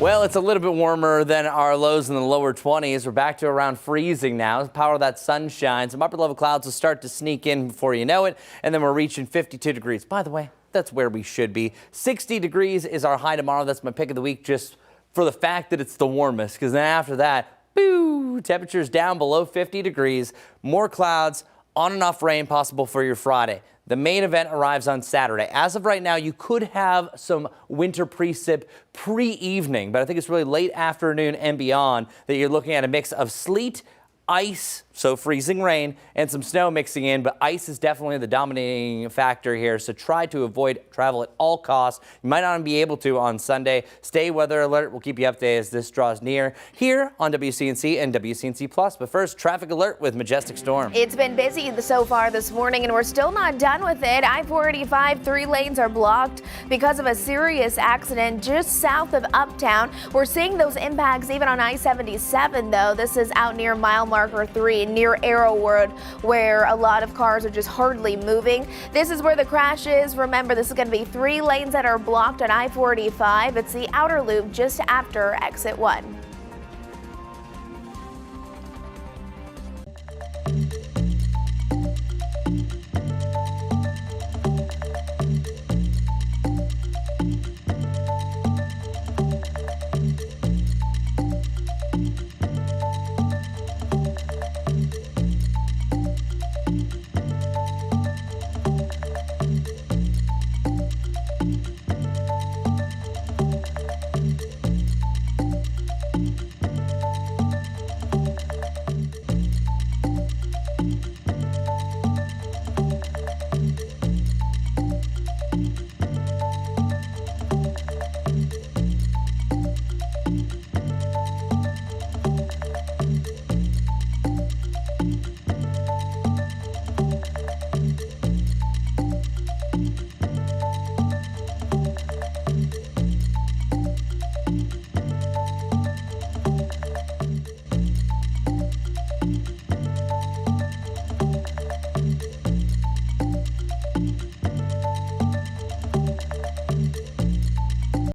Well, it's a little bit warmer than our lows in the lower 20s. We're back to around freezing now. Power of that sunshine. Some upper level clouds will start to sneak in before you know it. And then we're reaching 52 degrees. By the way, that's where we should be. 60 degrees is our high tomorrow. That's my pick of the week just for the fact that it's the warmest. Because then after that, boo, temperatures down below 50 degrees. More clouds, on and off rain possible for your Friday. The main event arrives on Saturday. As of right now, you could have some winter precip pre-evening, but I think it's really late afternoon and beyond that you're looking at a mix of sleet, ice, so freezing rain, and some snow mixing in, but ice is definitely the dominating factor here, so try to avoid travel at all costs. You might not be able to on Sunday. Stay weather alert. We'll keep you updated as this draws near here on WCNC and WCNC Plus. But first, traffic alert with Majestic Storm. It's been busy so far this morning, and we're still not done with it. I-485, 3 lanes are blocked because of a serious accident just south of Uptown. We're seeing those impacts even on I-77, though. This is out near mile marker 3 near Arrowwood, where a lot of cars are just hardly moving. This is where the crash is. Remember, this is going to be 3 lanes that are blocked on I-485. It's the outer loop just after exit 1.